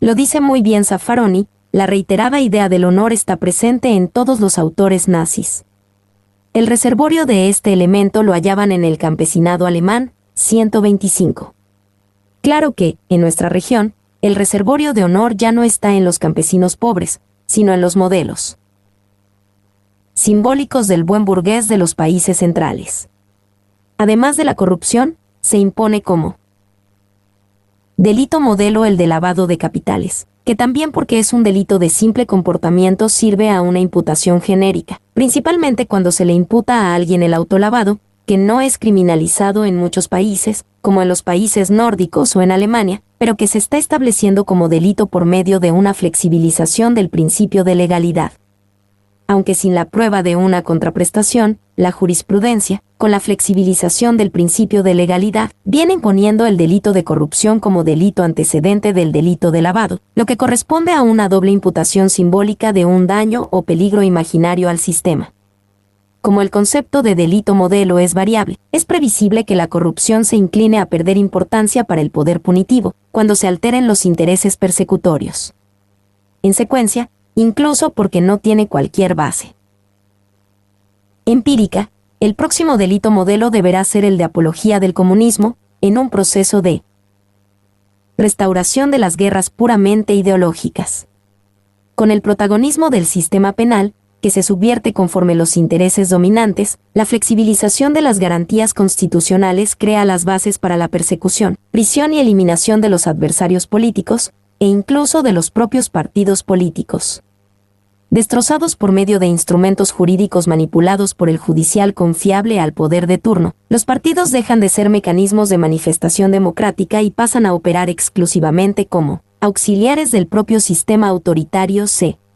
S1: Lo dice muy bien Zaffaroni, la reiterada idea del honor está presente en todos los autores nazis. El reservorio de este elemento lo hallaban en el campesinado alemán, 125. Claro que, en nuestra región, el reservorio de honor ya no está en los campesinos pobres, sino en los modelos simbólicos del buen burgués de los países centrales. Además de la corrupción, se impone como delito modelo el de lavado de capitales, que también porque es un delito de simple comportamiento sirve a una imputación genérica, principalmente cuando se le imputa a alguien el autolavado, que no es criminalizado en muchos países, como en los países nórdicos o en Alemania, pero que se está estableciendo como delito por medio de una flexibilización del principio de legalidad. Aunque sin la prueba de una contraprestación, la jurisprudencia, con la flexibilización del principio de legalidad, viene imponiendo el delito de corrupción como delito antecedente del delito de lavado, lo que corresponde a una doble imputación simbólica de un daño o peligro imaginario al sistema. Como el concepto de delito modelo es variable, es previsible que la corrupción se incline a perder importancia para el poder punitivo, cuando se alteren los intereses persecutorios. En secuencia, incluso porque no tiene cualquier base empírica, el próximo delito modelo deberá ser el de apología del comunismo, en un proceso de restauración de las guerras puramente ideológicas. Con el protagonismo del sistema penal, que se subvierte conforme los intereses dominantes, la flexibilización de las garantías constitucionales crea las bases para la persecución, prisión y eliminación de los adversarios políticos, e incluso de los propios partidos políticos. Destrozados por medio de instrumentos jurídicos manipulados por el judicial confiable al poder de turno, los partidos dejan de ser mecanismos de manifestación democrática y pasan a operar exclusivamente como auxiliares del propio sistema autoritario.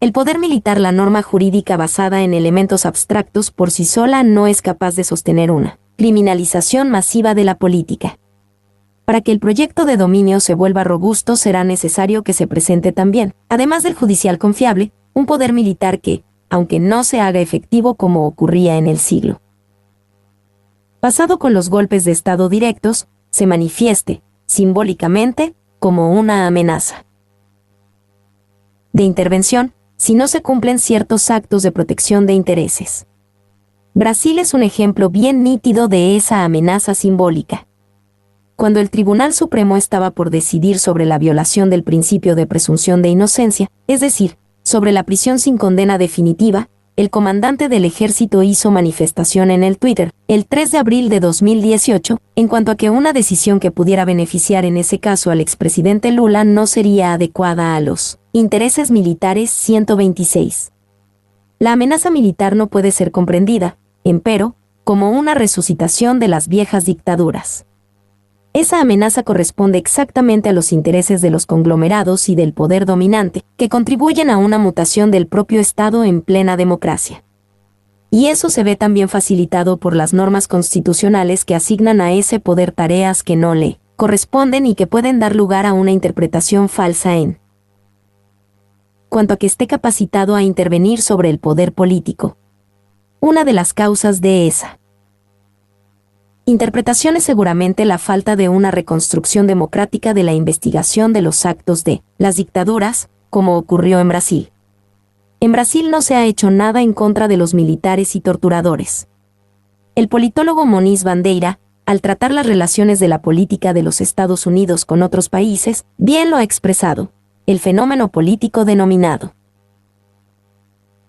S1: El poder militar, la norma jurídica basada en elementos abstractos por sí sola no es capaz de sostener una criminalización masiva de la política. Para que el proyecto de dominio se vuelva robusto será necesario que se presente también, además del judicial confiable, un poder militar que, aunque no se haga efectivo como ocurría en el siglo pasado con los golpes de Estado directos, se manifieste, simbólicamente, como una amenaza de intervención, si no se cumplen ciertos actos de protección de intereses. Brasil es un ejemplo bien nítido de esa amenaza simbólica. Cuando el Tribunal Supremo estaba por decidir sobre la violación del principio de presunción de inocencia, es decir, sobre la prisión sin condena definitiva, el comandante del ejército hizo manifestación en el Twitter, el 3 de abril de 2018, en cuanto a que una decisión que pudiera beneficiar en ese caso al expresidente Lula no sería adecuada a los intereses militares. 126. La amenaza militar no puede ser comprendida, empero, como una resucitación de las viejas dictaduras. Esa amenaza corresponde exactamente a los intereses de los conglomerados y del poder dominante, que contribuyen a una mutación del propio Estado en plena democracia. Y eso se ve también facilitado por las normas constitucionales que asignan a ese poder tareas que no le corresponden y que pueden dar lugar a una interpretación falsa en cuanto a que esté capacitado a intervenir sobre el poder político. Una de las causas de esa interpretación es seguramente la falta de una reconstrucción democrática de la investigación de los actos de las dictaduras, como ocurrió en Brasil. En Brasil no se ha hecho nada en contra de los militares y torturadores. El politólogo Moniz Bandeira, al tratar las relaciones de la política de los Estados Unidos con otros países, bien lo ha expresado: el fenómeno político denominado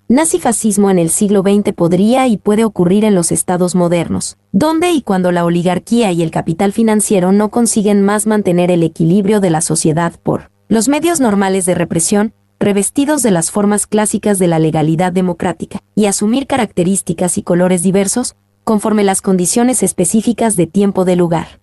S1: nazifascismo en el siglo XX podría y puede ocurrir en los estados modernos, donde y cuando la oligarquía y el capital financiero no consiguen más mantener el equilibrio de la sociedad por los medios normales de represión, revestidos de las formas clásicas de la legalidad democrática, y asumir características y colores diversos, conforme las condiciones específicas de tiempo de lugar.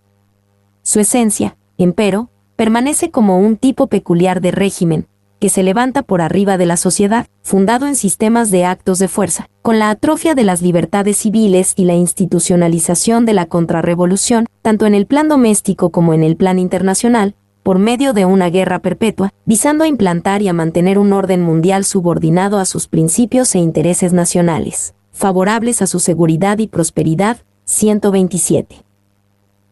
S1: Su esencia, empero, permanece como un tipo peculiar de régimen, que se levanta por arriba de la sociedad, fundado en sistemas de actos de fuerza, con la atrofia de las libertades civiles y la institucionalización de la contrarrevolución, tanto en el plan doméstico como en el plan internacional, por medio de una guerra perpetua, visando a implantar y a mantener un orden mundial subordinado a sus principios e intereses nacionales, favorables a su seguridad y prosperidad. 127.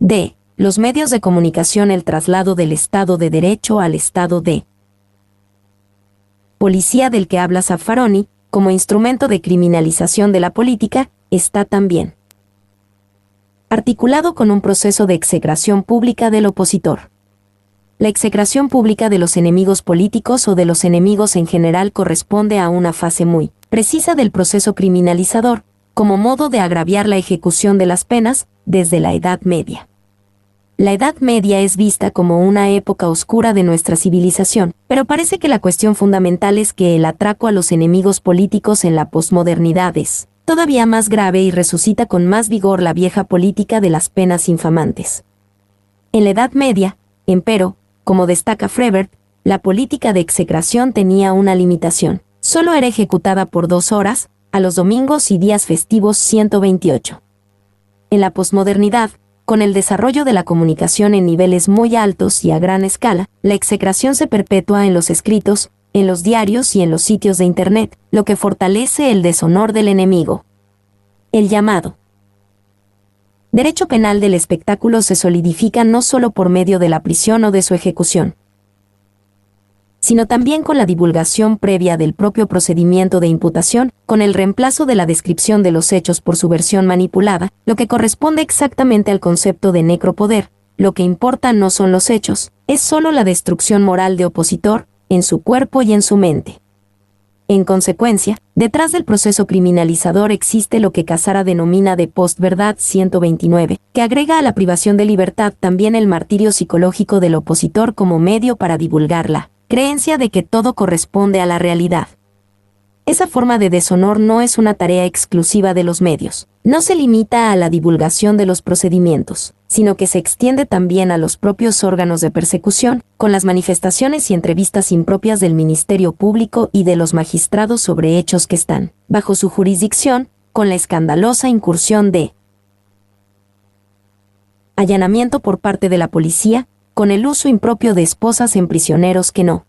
S1: D. Los medios de comunicación. El traslado del Estado de Derecho al Estado de policía del que habla Zaffaroni, como instrumento de criminalización de la política, está también articulado con un proceso de execración pública del opositor. La execración pública de los enemigos políticos o de los enemigos en general corresponde a una fase muy precisa del proceso criminalizador, como modo de agraviar la ejecución de las penas, desde la Edad Media. La Edad Media es vista como una época oscura de nuestra civilización, pero parece que la cuestión fundamental es que el atraco a los enemigos políticos en la posmodernidad es todavía más grave y resucita con más vigor la vieja política de las penas infamantes. En la Edad Media, empero, como destaca Frebert, la política de execración tenía una limitación. Solo era ejecutada por 2 horas, a los domingos y días festivos. 128. En la posmodernidad, con el desarrollo de la comunicación en niveles muy altos y a gran escala, la execración se perpetúa en los escritos, en los diarios y en los sitios de Internet, lo que fortalece el deshonor del enemigo. El llamado derecho penal del espectáculo se solidifica no solo por medio de la prisión o de su ejecución, sino también con la divulgación previa del propio procedimiento de imputación, con el reemplazo de la descripción de los hechos por su versión manipulada, lo que corresponde exactamente al concepto de necropoder. Lo que importa no son los hechos, es solo la destrucción moral de opositor, en su cuerpo y en su mente. En consecuencia, detrás del proceso criminalizador existe lo que Cassara denomina de postverdad 129, que agrega a la privación de libertad también el martirio psicológico del opositor como medio para divulgar la creencia de que todo corresponde a la realidad. Esa forma de deshonor no es una tarea exclusiva de los medios, no se limita a la divulgación de los procedimientos, sino que se extiende también a los propios órganos de persecución, con las manifestaciones y entrevistas impropias del Ministerio Público y de los magistrados sobre hechos que están bajo su jurisdicción, con la escandalosa incursión de allanamiento por parte de la policía, con el uso impropio de esposas en prisioneros que no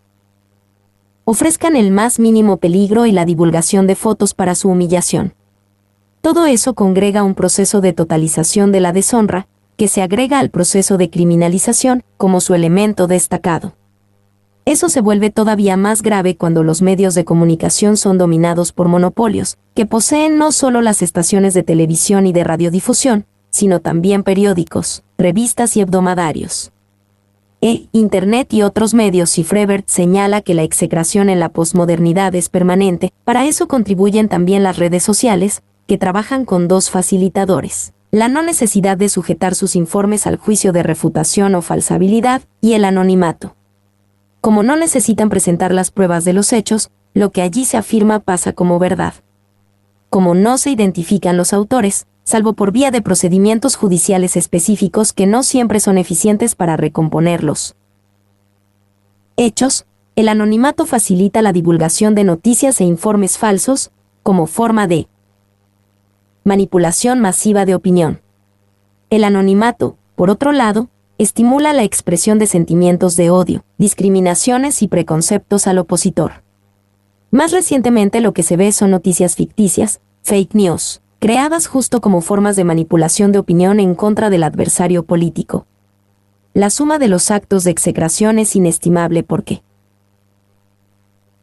S1: ofrezcan el más mínimo peligro y la divulgación de fotos para su humillación. Todo eso congrega un proceso de totalización de la deshonra, que se agrega al proceso de criminalización como su elemento destacado. Eso se vuelve todavía más grave cuando los medios de comunicación son dominados por monopolios, que poseen no solo las estaciones de televisión y de radiodifusión, sino también periódicos, revistas y hebdomadarios. Internet y otros medios, y Frebert señala que la execración en la posmodernidad es permanente. Para eso contribuyen también las redes sociales, que trabajan con dos facilitadores: la no necesidad de sujetar sus informes al juicio de refutación o falsabilidad, y el anonimato. Como no necesitan presentar las pruebas de los hechos, lo que allí se afirma pasa como verdad. Como no se identifican los autores, salvo por vía de procedimientos judiciales específicos que no siempre son eficientes para recomponer los hechos, el anonimato facilita la divulgación de noticias e informes falsos, como forma de manipulación masiva de opinión. El anonimato, por otro lado, estimula la expresión de sentimientos de odio, discriminaciones y preconceptos al opositor. Más recientemente lo que se ve son noticias ficticias, fake news, creadas justo como formas de manipulación de opinión en contra del adversario político. La suma de los actos de execración es inestimable porque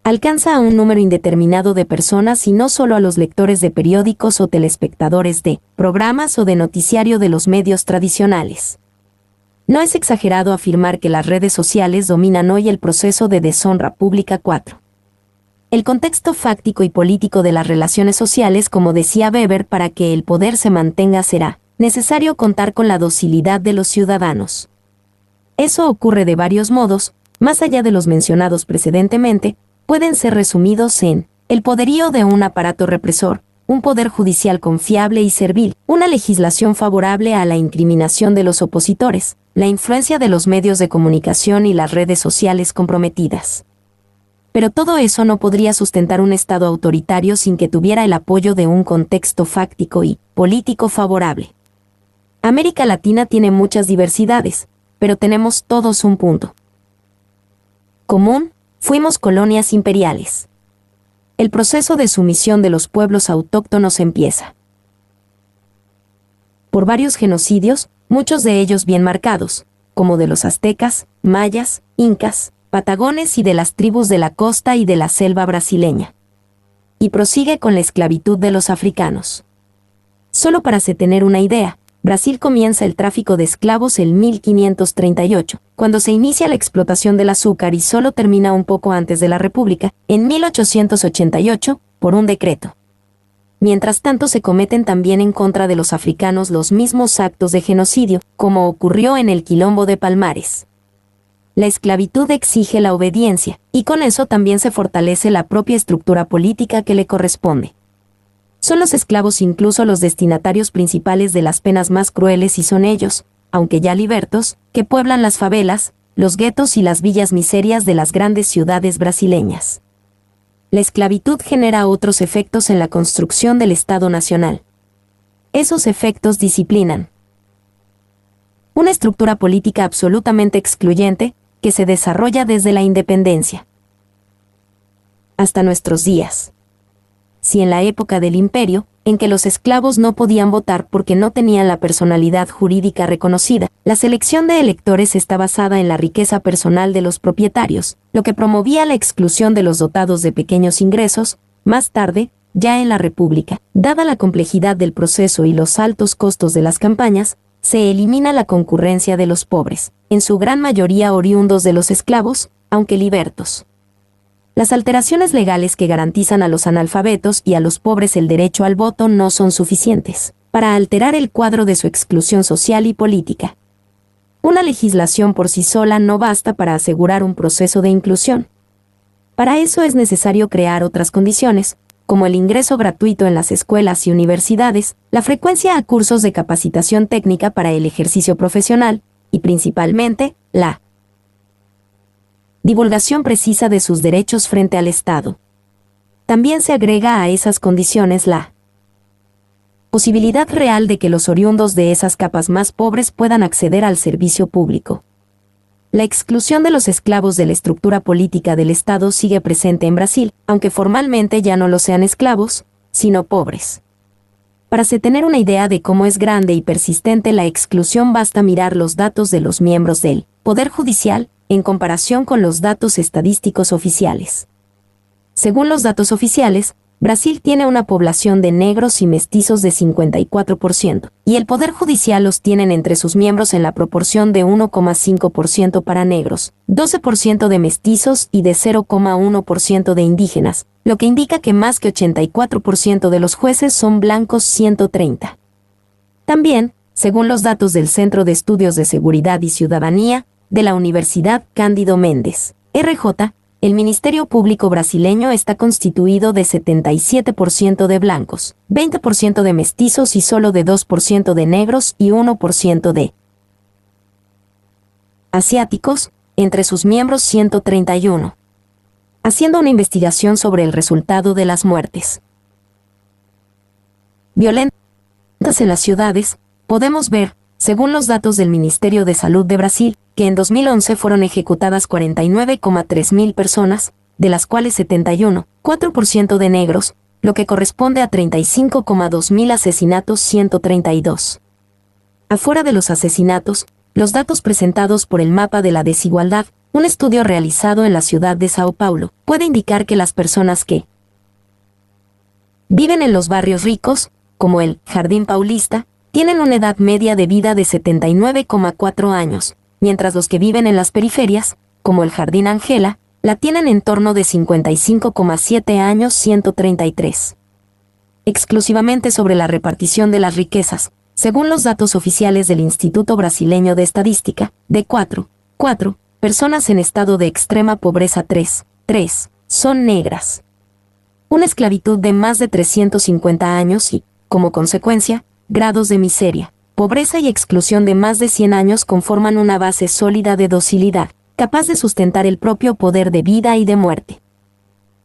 S1: alcanza a un número indeterminado de personas y no solo a los lectores de periódicos o telespectadores de programas o de noticiario de los medios tradicionales. No es exagerado afirmar que las redes sociales dominan hoy el proceso de deshonra pública. 4. El contexto fáctico y político de las relaciones sociales, como decía Weber, para que el poder se mantenga será necesario contar con la docilidad de los ciudadanos. Eso ocurre de varios modos, más allá de los mencionados precedentemente, pueden ser resumidos en el poderío de un aparato represor, un poder judicial confiable y servil, una legislación favorable a la incriminación de los opositores, la influencia de los medios de comunicación y las redes sociales comprometidas. Pero todo eso no podría sustentar un Estado autoritario sin que tuviera el apoyo de un contexto fáctico y político favorable. América Latina tiene muchas diversidades, pero tenemos todos un punto común: fuimos colonias imperiales. El proceso de sumisión de los pueblos autóctonos empieza por varios genocidios, muchos de ellos bien marcados, como de los aztecas, mayas, incas, patagones y de las tribus de la costa y de la selva brasileña. Y prosigue con la esclavitud de los africanos. Solo para se tener una idea, Brasil comienza el tráfico de esclavos en 1538, cuando se inicia la explotación del azúcar, y solo termina un poco antes de la República, en 1888, por un decreto. Mientras tanto se cometen también en contra de los africanos los mismos actos de genocidio, como ocurrió en el Quilombo de Palmares. La esclavitud exige la obediencia, y con eso también se fortalece la propia estructura política que le corresponde. Son los esclavos incluso los destinatarios principales de las penas más crueles, y son ellos, aunque ya libertos, que pueblan las favelas, los guetos y las villas miserias de las grandes ciudades brasileñas. La esclavitud genera otros efectos en la construcción del Estado Nacional. Esos efectos disciplinan una estructura política absolutamente excluyente, que se desarrolla desde la independencia hasta nuestros días. Si en la época del Imperio, en que los esclavos no podían votar porque no tenían la personalidad jurídica reconocida, la selección de electores está basada en la riqueza personal de los propietarios, lo que promovía la exclusión de los dotados de pequeños ingresos. Más tarde, ya en la República, dada la complejidad del proceso y los altos costos de las campañas, se elimina la concurrencia de los pobres, en su gran mayoría oriundos de los esclavos, aunque libertos. Las alteraciones legales que garantizan a los analfabetos y a los pobres el derecho al voto no son suficientes para alterar el cuadro de su exclusión social y política. Una legislación por sí sola no basta para asegurar un proceso de inclusión. Para eso es necesario crear otras condiciones, como el ingreso gratuito en las escuelas y universidades, la frecuencia a cursos de capacitación técnica para el ejercicio profesional, y principalmente, la divulgación precisa de sus derechos frente al Estado. También se agrega a esas condiciones la posibilidad real de que los oriundos de esas capas más pobres puedan acceder al servicio público. La exclusión de los esclavos de la estructura política del Estado sigue presente en Brasil, aunque formalmente ya no lo sean esclavos, sino pobres. Para se tener una idea de cómo es grande y persistente la exclusión basta mirar los datos de los miembros del Poder Judicial en comparación con los datos estadísticos oficiales. Según los datos oficiales, Brasil tiene una población de negros y mestizos de 54%, y el Poder Judicial los tienen entre sus miembros en la proporción de 1,5% para negros, 12% de mestizos y de 0,1% de indígenas, lo que indica que más que 84% de los jueces son blancos 130. También, según los datos del Centro de Estudios de Seguridad y Ciudadanía, de la Universidad Cândido Mendes, RJ, el Ministerio Público brasileño está constituido de 77% de blancos, 20% de mestizos y solo de 2% de negros y 1% de asiáticos, entre sus miembros 131. Haciendo una investigación sobre el resultado de las muertes violentas en las ciudades, podemos ver, según los datos del Ministerio de Salud de Brasil, que en 2011 fueron ejecutadas 49,3 mil personas, de las cuales 71,4% de negros, lo que corresponde a 35,2 mil asesinatos 132. Afuera de los asesinatos, los datos presentados por el Mapa de la Desigualdad, un estudio realizado en la ciudad de Sao Paulo, puede indicar que las personas que viven en los barrios ricos, como el Jardín Paulista, tienen una edad media de vida de 79,4 años, mientras los que viven en las periferias, como el Jardín Angela, la tienen en torno de 55,7 años 133. Exclusivamente sobre la repartición de las riquezas, según los datos oficiales del Instituto Brasileño de Estadística, de 4 personas en estado de extrema pobreza 3 son negras. Una esclavitud de más de 350 años y, como consecuencia, grados de miseria, pobreza y exclusión de más de 100 años conforman una base sólida de docilidad, capaz de sustentar el propio poder de vida y de muerte.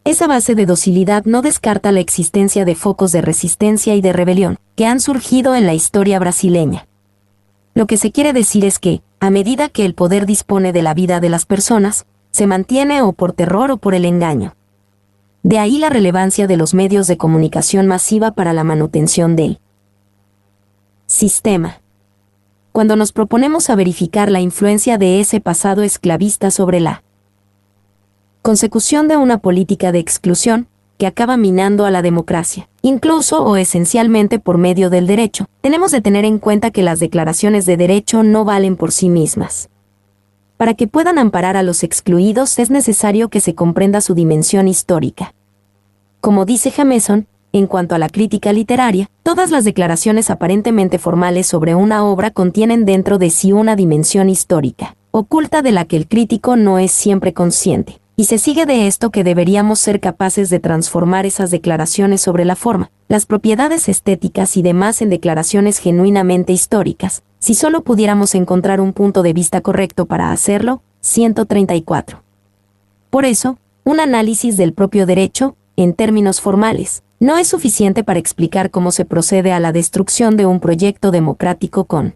S1: Esa base de docilidad no descarta la existencia de focos de resistencia y de rebelión, que han surgido en la historia brasileña. Lo que se quiere decir es que, a medida que el poder dispone de la vida de las personas, se mantiene o por terror o por el engaño. De ahí la relevancia de los medios de comunicación masiva para la manutención del sistema. Cuando nos proponemos a verificar la influencia de ese pasado esclavista sobre la consecución de una política de exclusión que acaba minando a la democracia, incluso o esencialmente por medio del derecho, tenemos de tener en cuenta que las declaraciones de derecho no valen por sí mismas. Para que puedan amparar a los excluidos es necesario que se comprenda su dimensión histórica. Como dice Jameson, en cuanto a la crítica literaria, todas las declaraciones aparentemente formales sobre una obra contienen dentro de sí una dimensión histórica, oculta de la que el crítico no es siempre consciente, y se sigue de esto que deberíamos ser capaces de transformar esas declaraciones sobre la forma, las propiedades estéticas y demás en declaraciones genuinamente históricas, si solo pudiéramos encontrar un punto de vista correcto para hacerlo. 134. Por eso, un análisis del propio derecho, en términos formales, no es suficiente para explicar cómo se procede a la destrucción de un proyecto democrático con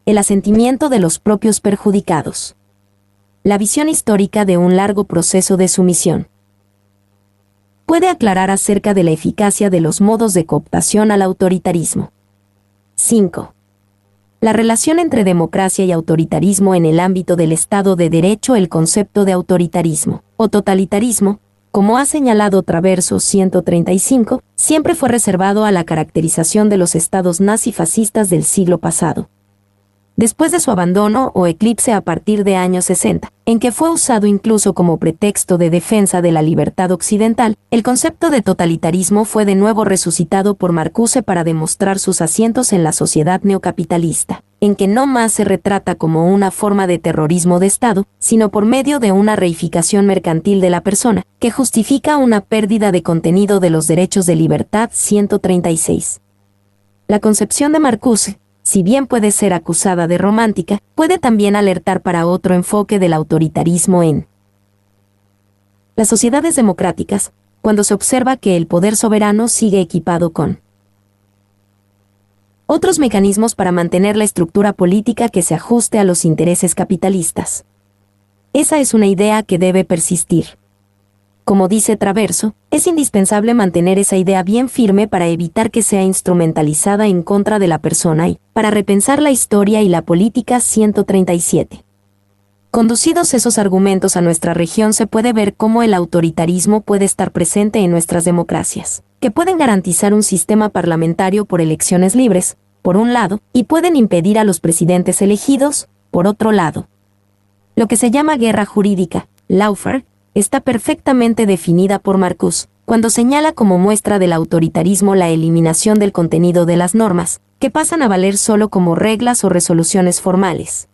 S1: el asentimiento de los propios perjudicados. La visión histórica de un largo proceso de sumisión puede aclarar acerca de la eficacia de los modos de cooptación al autoritarismo. 5. La relación entre democracia y autoritarismo en el ámbito del Estado de Derecho. El concepto de autoritarismo o totalitarismo, como ha señalado Traverso 135, siempre fue reservado a la caracterización de los estados nazifascistas del siglo pasado. después de su abandono o eclipse a partir de años 60, en que fue usado incluso como pretexto de defensa de la libertad occidental, el concepto de totalitarismo fue de nuevo resucitado por Marcuse para demostrar sus asientos en la sociedad neocapitalista, en que no más se retrata como una forma de terrorismo de Estado, sino por medio de una reificación mercantil de la persona, que justifica una pérdida de contenido de los derechos de libertad. 136. La concepción de Marcuse, si bien puede ser acusada de romántica, puede también alertar para otro enfoque del autoritarismo en las sociedades democráticas, cuando se observa que el poder soberano sigue equipado con otros mecanismos para mantener la estructura política que se ajuste a los intereses capitalistas. Esa es una idea que debe persistir. Como dice Traverso, es indispensable mantener esa idea bien firme para evitar que sea instrumentalizada en contra de la persona y para repensar la historia y la política. 137. Conducidos esos argumentos a nuestra región, se puede ver cómo el autoritarismo puede estar presente en nuestras democracias, que pueden garantizar un sistema parlamentario por elecciones libres, por un lado, y pueden impedir a los presidentes elegidos, por otro lado. Lo que se llama guerra jurídica, lawfare, está perfectamente definida por Marcuse, cuando señala como muestra del autoritarismo la eliminación del contenido de las normas, que pasan a valer solo como reglas o resoluciones formales.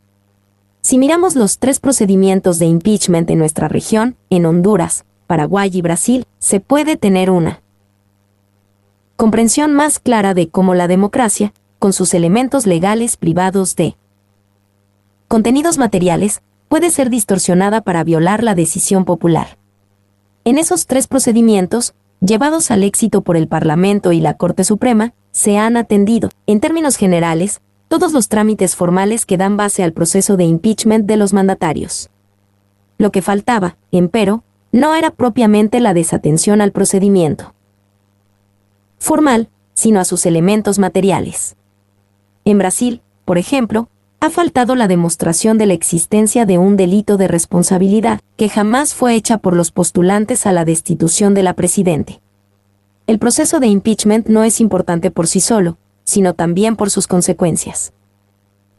S1: Si miramos los 3 procedimientos de impeachment en nuestra región, en Honduras, Paraguay y Brasil, se puede tener una comprensión más clara de cómo la democracia, con sus elementos legales privados de contenidos materiales, puede ser distorsionada para violar la decisión popular. En esos 3 procedimientos, llevados al éxito por el Parlamento y la Corte Suprema, se han atendido, en términos generales, todos los trámites formales que dan base al proceso de impeachment de los mandatarios. Lo que faltaba, empero, no era propiamente la desatención al procedimiento formal, sino a sus elementos materiales. En Brasil, por ejemplo, ha faltado la demostración de la existencia de un delito de responsabilidad, que jamás fue hecha por los postulantes a la destitución de la presidente. El proceso de impeachment no es importante por sí solo, sino también por sus consecuencias.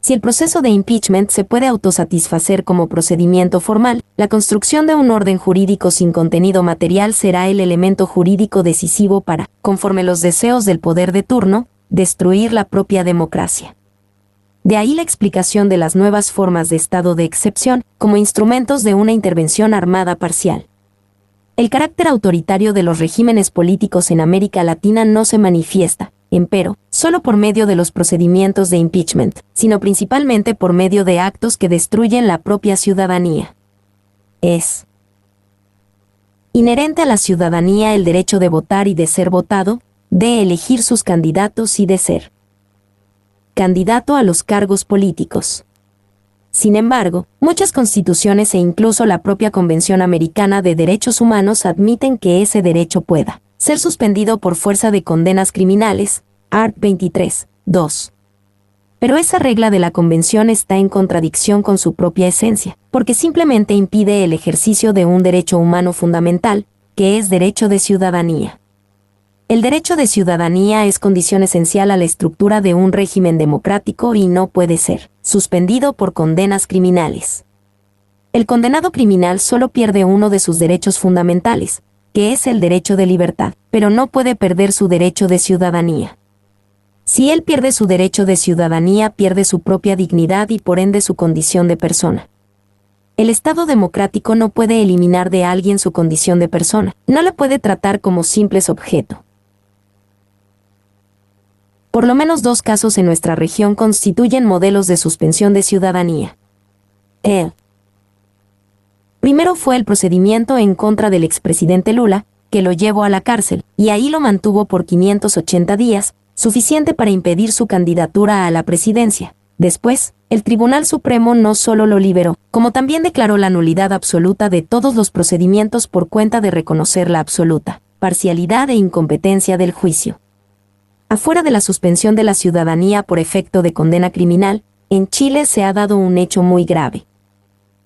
S1: Si el proceso de impeachment se puede autosatisfacer como procedimiento formal, la construcción de un orden jurídico sin contenido material será el elemento jurídico decisivo para, conforme los deseos del poder de turno, destruir la propia democracia. De ahí la explicación de las nuevas formas de estado de excepción como instrumentos de una intervención armada parcial. El carácter autoritario de los regímenes políticos en América Latina no se manifiesta, empero, solo por medio de los procedimientos de impeachment, sino principalmente por medio de actos que destruyen la propia ciudadanía. Es inherente a la ciudadanía el derecho de votar y de ser votado, de elegir sus candidatos y de ser candidato a los cargos políticos. Sin embargo, muchas constituciones e incluso la propia Convención Americana de Derechos Humanos admiten que ese derecho pueda ser suspendido por fuerza de condenas criminales, art. 23, 2. Pero esa regla de la Convención está en contradicción con su propia esencia, porque simplemente impide el ejercicio de un derecho humano fundamental, que es derecho de ciudadanía. El derecho de ciudadanía es condición esencial a la estructura de un régimen democrático y no puede ser suspendido por condenas criminales. El condenado criminal solo pierde uno de sus derechos fundamentales, que es el derecho de libertad, pero no puede perder su derecho de ciudadanía. Si él pierde su derecho de ciudadanía, pierde su propia dignidad y por ende su condición de persona. El Estado democrático no puede eliminar de alguien su condición de persona, no le puede tratar como simples objeto. Por lo menos 2 casos en nuestra región constituyen modelos de suspensión de ciudadanía. El primero fue el procedimiento en contra del expresidente Lula, que lo llevó a la cárcel, y ahí lo mantuvo por 580 días, suficiente para impedir su candidatura a la presidencia. Después, el Tribunal Supremo no solo lo liberó, como también declaró la nulidad absoluta de todos los procedimientos por cuenta de reconocer la absoluta parcialidad e incompetencia del juicio. Afuera de la suspensión de la ciudadanía por efecto de condena criminal, en Chile se ha dado un hecho muy grave.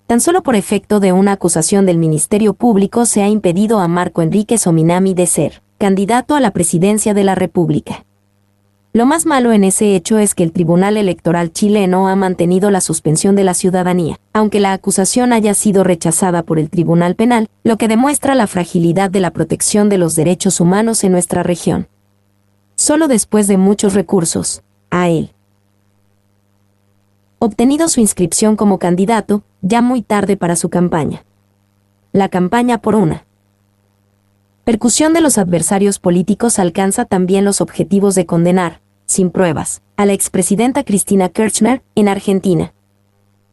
S1: Tan solo por efecto de una acusación del Ministerio Público se ha impedido a Marco Enríquez Ominami de ser candidato a la presidencia de la República. Lo más malo en ese hecho es que el Tribunal Electoral chileno ha mantenido la suspensión de la ciudadanía, aunque la acusación haya sido rechazada por el Tribunal Penal, lo que demuestra la fragilidad de la protección de los derechos humanos en nuestra región. Solo después de muchos recursos, a él obtenido su inscripción como candidato, ya muy tarde para su campaña. La campaña por una percusión de los adversarios políticos alcanza también los objetivos de condenar, sin pruebas, a la expresidenta Cristina Kirchner, en Argentina.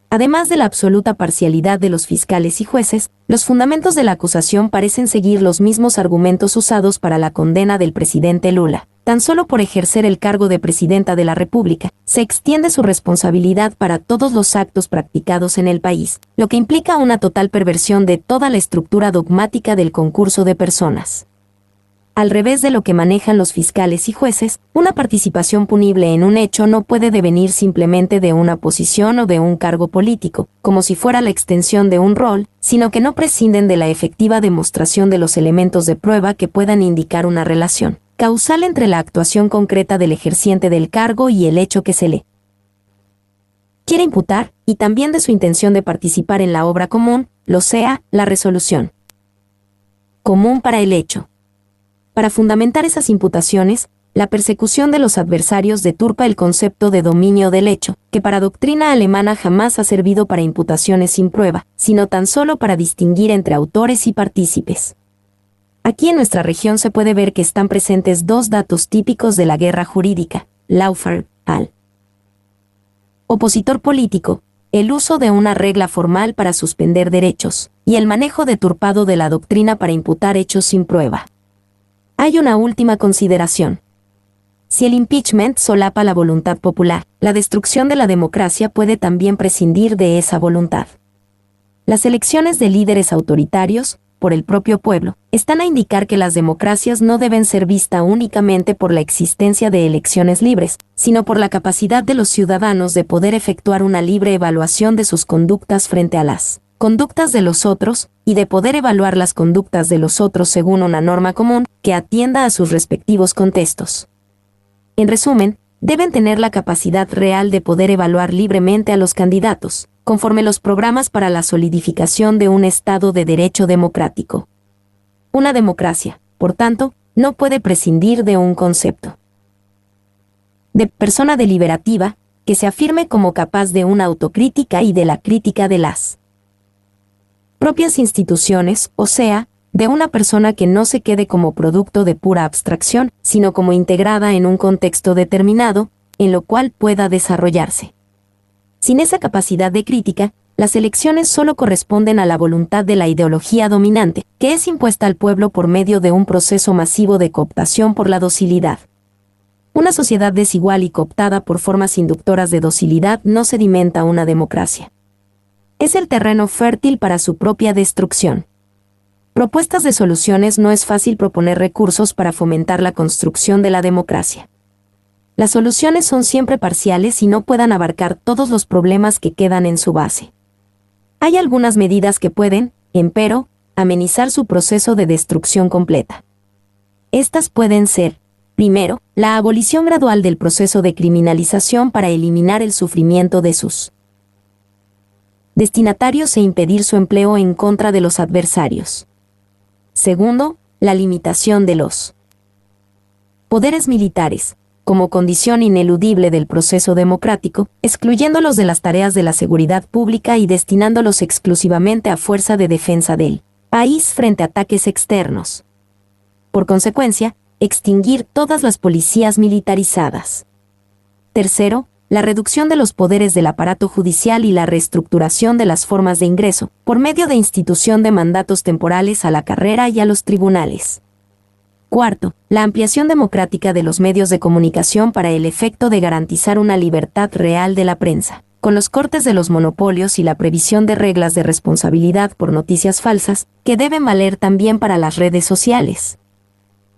S1: Además de la absoluta parcialidad de los fiscales y jueces, los fundamentos de la acusación parecen seguir los mismos argumentos usados para la condena del presidente Lula. Tan solo por ejercer el cargo de presidenta de la República, se extiende su responsabilidad para todos los actos practicados en el país, lo que implica una total perversión de toda la estructura dogmática del concurso de personas. Al revés de lo que manejan los fiscales y jueces, una participación punible en un hecho no puede devenir simplemente de una posición o de un cargo político, como si fuera la extensión de un rol, sino que no prescinden de la efectiva demostración de los elementos de prueba que puedan indicar una relación causal entre la actuación concreta del ejerciente del cargo y el hecho que se le quiere imputar, y también de su intención de participar en la obra común, lo sea, la resolución común para el hecho. Para fundamentar esas imputaciones, la persecución de los adversarios deturpa el concepto de dominio del hecho, que para doctrina alemana jamás ha servido para imputaciones sin prueba, sino tan solo para distinguir entre autores y partícipes. Aquí en nuestra región se puede ver que están presentes dos datos típicos de la guerra jurídica: lawfare, al opositor político, el uso de una regla formal para suspender derechos, y el manejo deturpado de la doctrina para imputar hechos sin prueba. Hay una última consideración. Si el impeachment solapa la voluntad popular, la destrucción de la democracia puede también prescindir de esa voluntad. Las elecciones de líderes autoritarios, por el propio pueblo, están a indicar que las democracias no deben ser vistas únicamente por la existencia de elecciones libres, sino por la capacidad de los ciudadanos de poder efectuar una libre evaluación de sus conductas frente a las conductas de los otros, y de poder evaluar las conductas de los otros según una norma común que atienda a sus respectivos contextos. En resumen, deben tener la capacidad real de poder evaluar libremente a los candidatos, conforme los programas para la solidificación de un Estado de Derecho democrático. Una democracia, por tanto, no puede prescindir de un concepto de persona deliberativa, que se afirme como capaz de una autocrítica y de la crítica de las propias instituciones, o sea, de una persona que no se quede como producto de pura abstracción, sino como integrada en un contexto determinado, en lo cual pueda desarrollarse. Sin esa capacidad de crítica, las elecciones solo corresponden a la voluntad de la ideología dominante, que es impuesta al pueblo por medio de un proceso masivo de cooptación por la docilidad. Una sociedad desigual y cooptada por formas inductoras de docilidad no sedimenta una democracia. Es el terreno fértil para su propia destrucción. Propuestas de soluciones. No es fácil proponer recursos para fomentar la construcción de la democracia. Las soluciones son siempre parciales y no puedan abarcar todos los problemas que quedan en su base. Hay algunas medidas que pueden, empero, amenizar su proceso de destrucción completa. Estas pueden ser: primero, la abolición gradual del proceso de criminalización para eliminar el sufrimiento de sus destinatarios e impedir su empleo en contra de los adversarios. Segundo, la limitación de los poderes militares, como condición ineludible del proceso democrático, excluyéndolos de las tareas de la seguridad pública y destinándolos exclusivamente a fuerza de defensa del país frente a ataques externos. Por consecuencia, extinguir todas las policías militarizadas. Tercero, la reducción de los poderes del aparato judicial y la reestructuración de las formas de ingreso, por medio de institución de mandatos temporales a la carrera y a los tribunales. Cuarto, la ampliación democrática de los medios de comunicación para el efecto de garantizar una libertad real de la prensa, con los cortes de los monopolios y la previsión de reglas de responsabilidad por noticias falsas, que deben valer también para las redes sociales.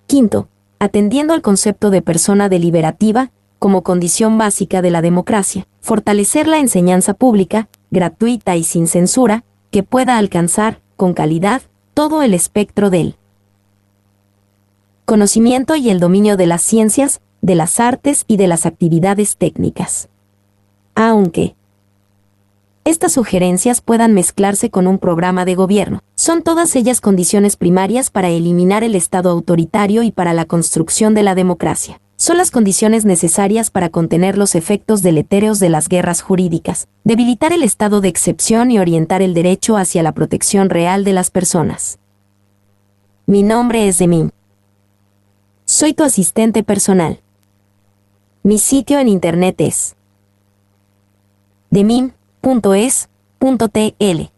S1: Quinto, atendiendo al concepto de persona deliberativa, como condición básica de la democracia, fortalecer la enseñanza pública, gratuita y sin censura, que pueda alcanzar, con calidad, todo el espectro del conocimiento y el dominio de las ciencias, de las artes y de las actividades técnicas. Aunque estas sugerencias puedan mezclarse con un programa de gobierno, son todas ellas condiciones primarias para eliminar el Estado autoritario y para la construcción de la democracia. Son las condiciones necesarias para contener los efectos deletéreos de las guerras jurídicas, debilitar el estado de excepción y orientar el derecho hacia la protección real de las personas. Mi nombre es Demim. Soy tu asistente personal. Mi sitio en internet es demim.es.tl.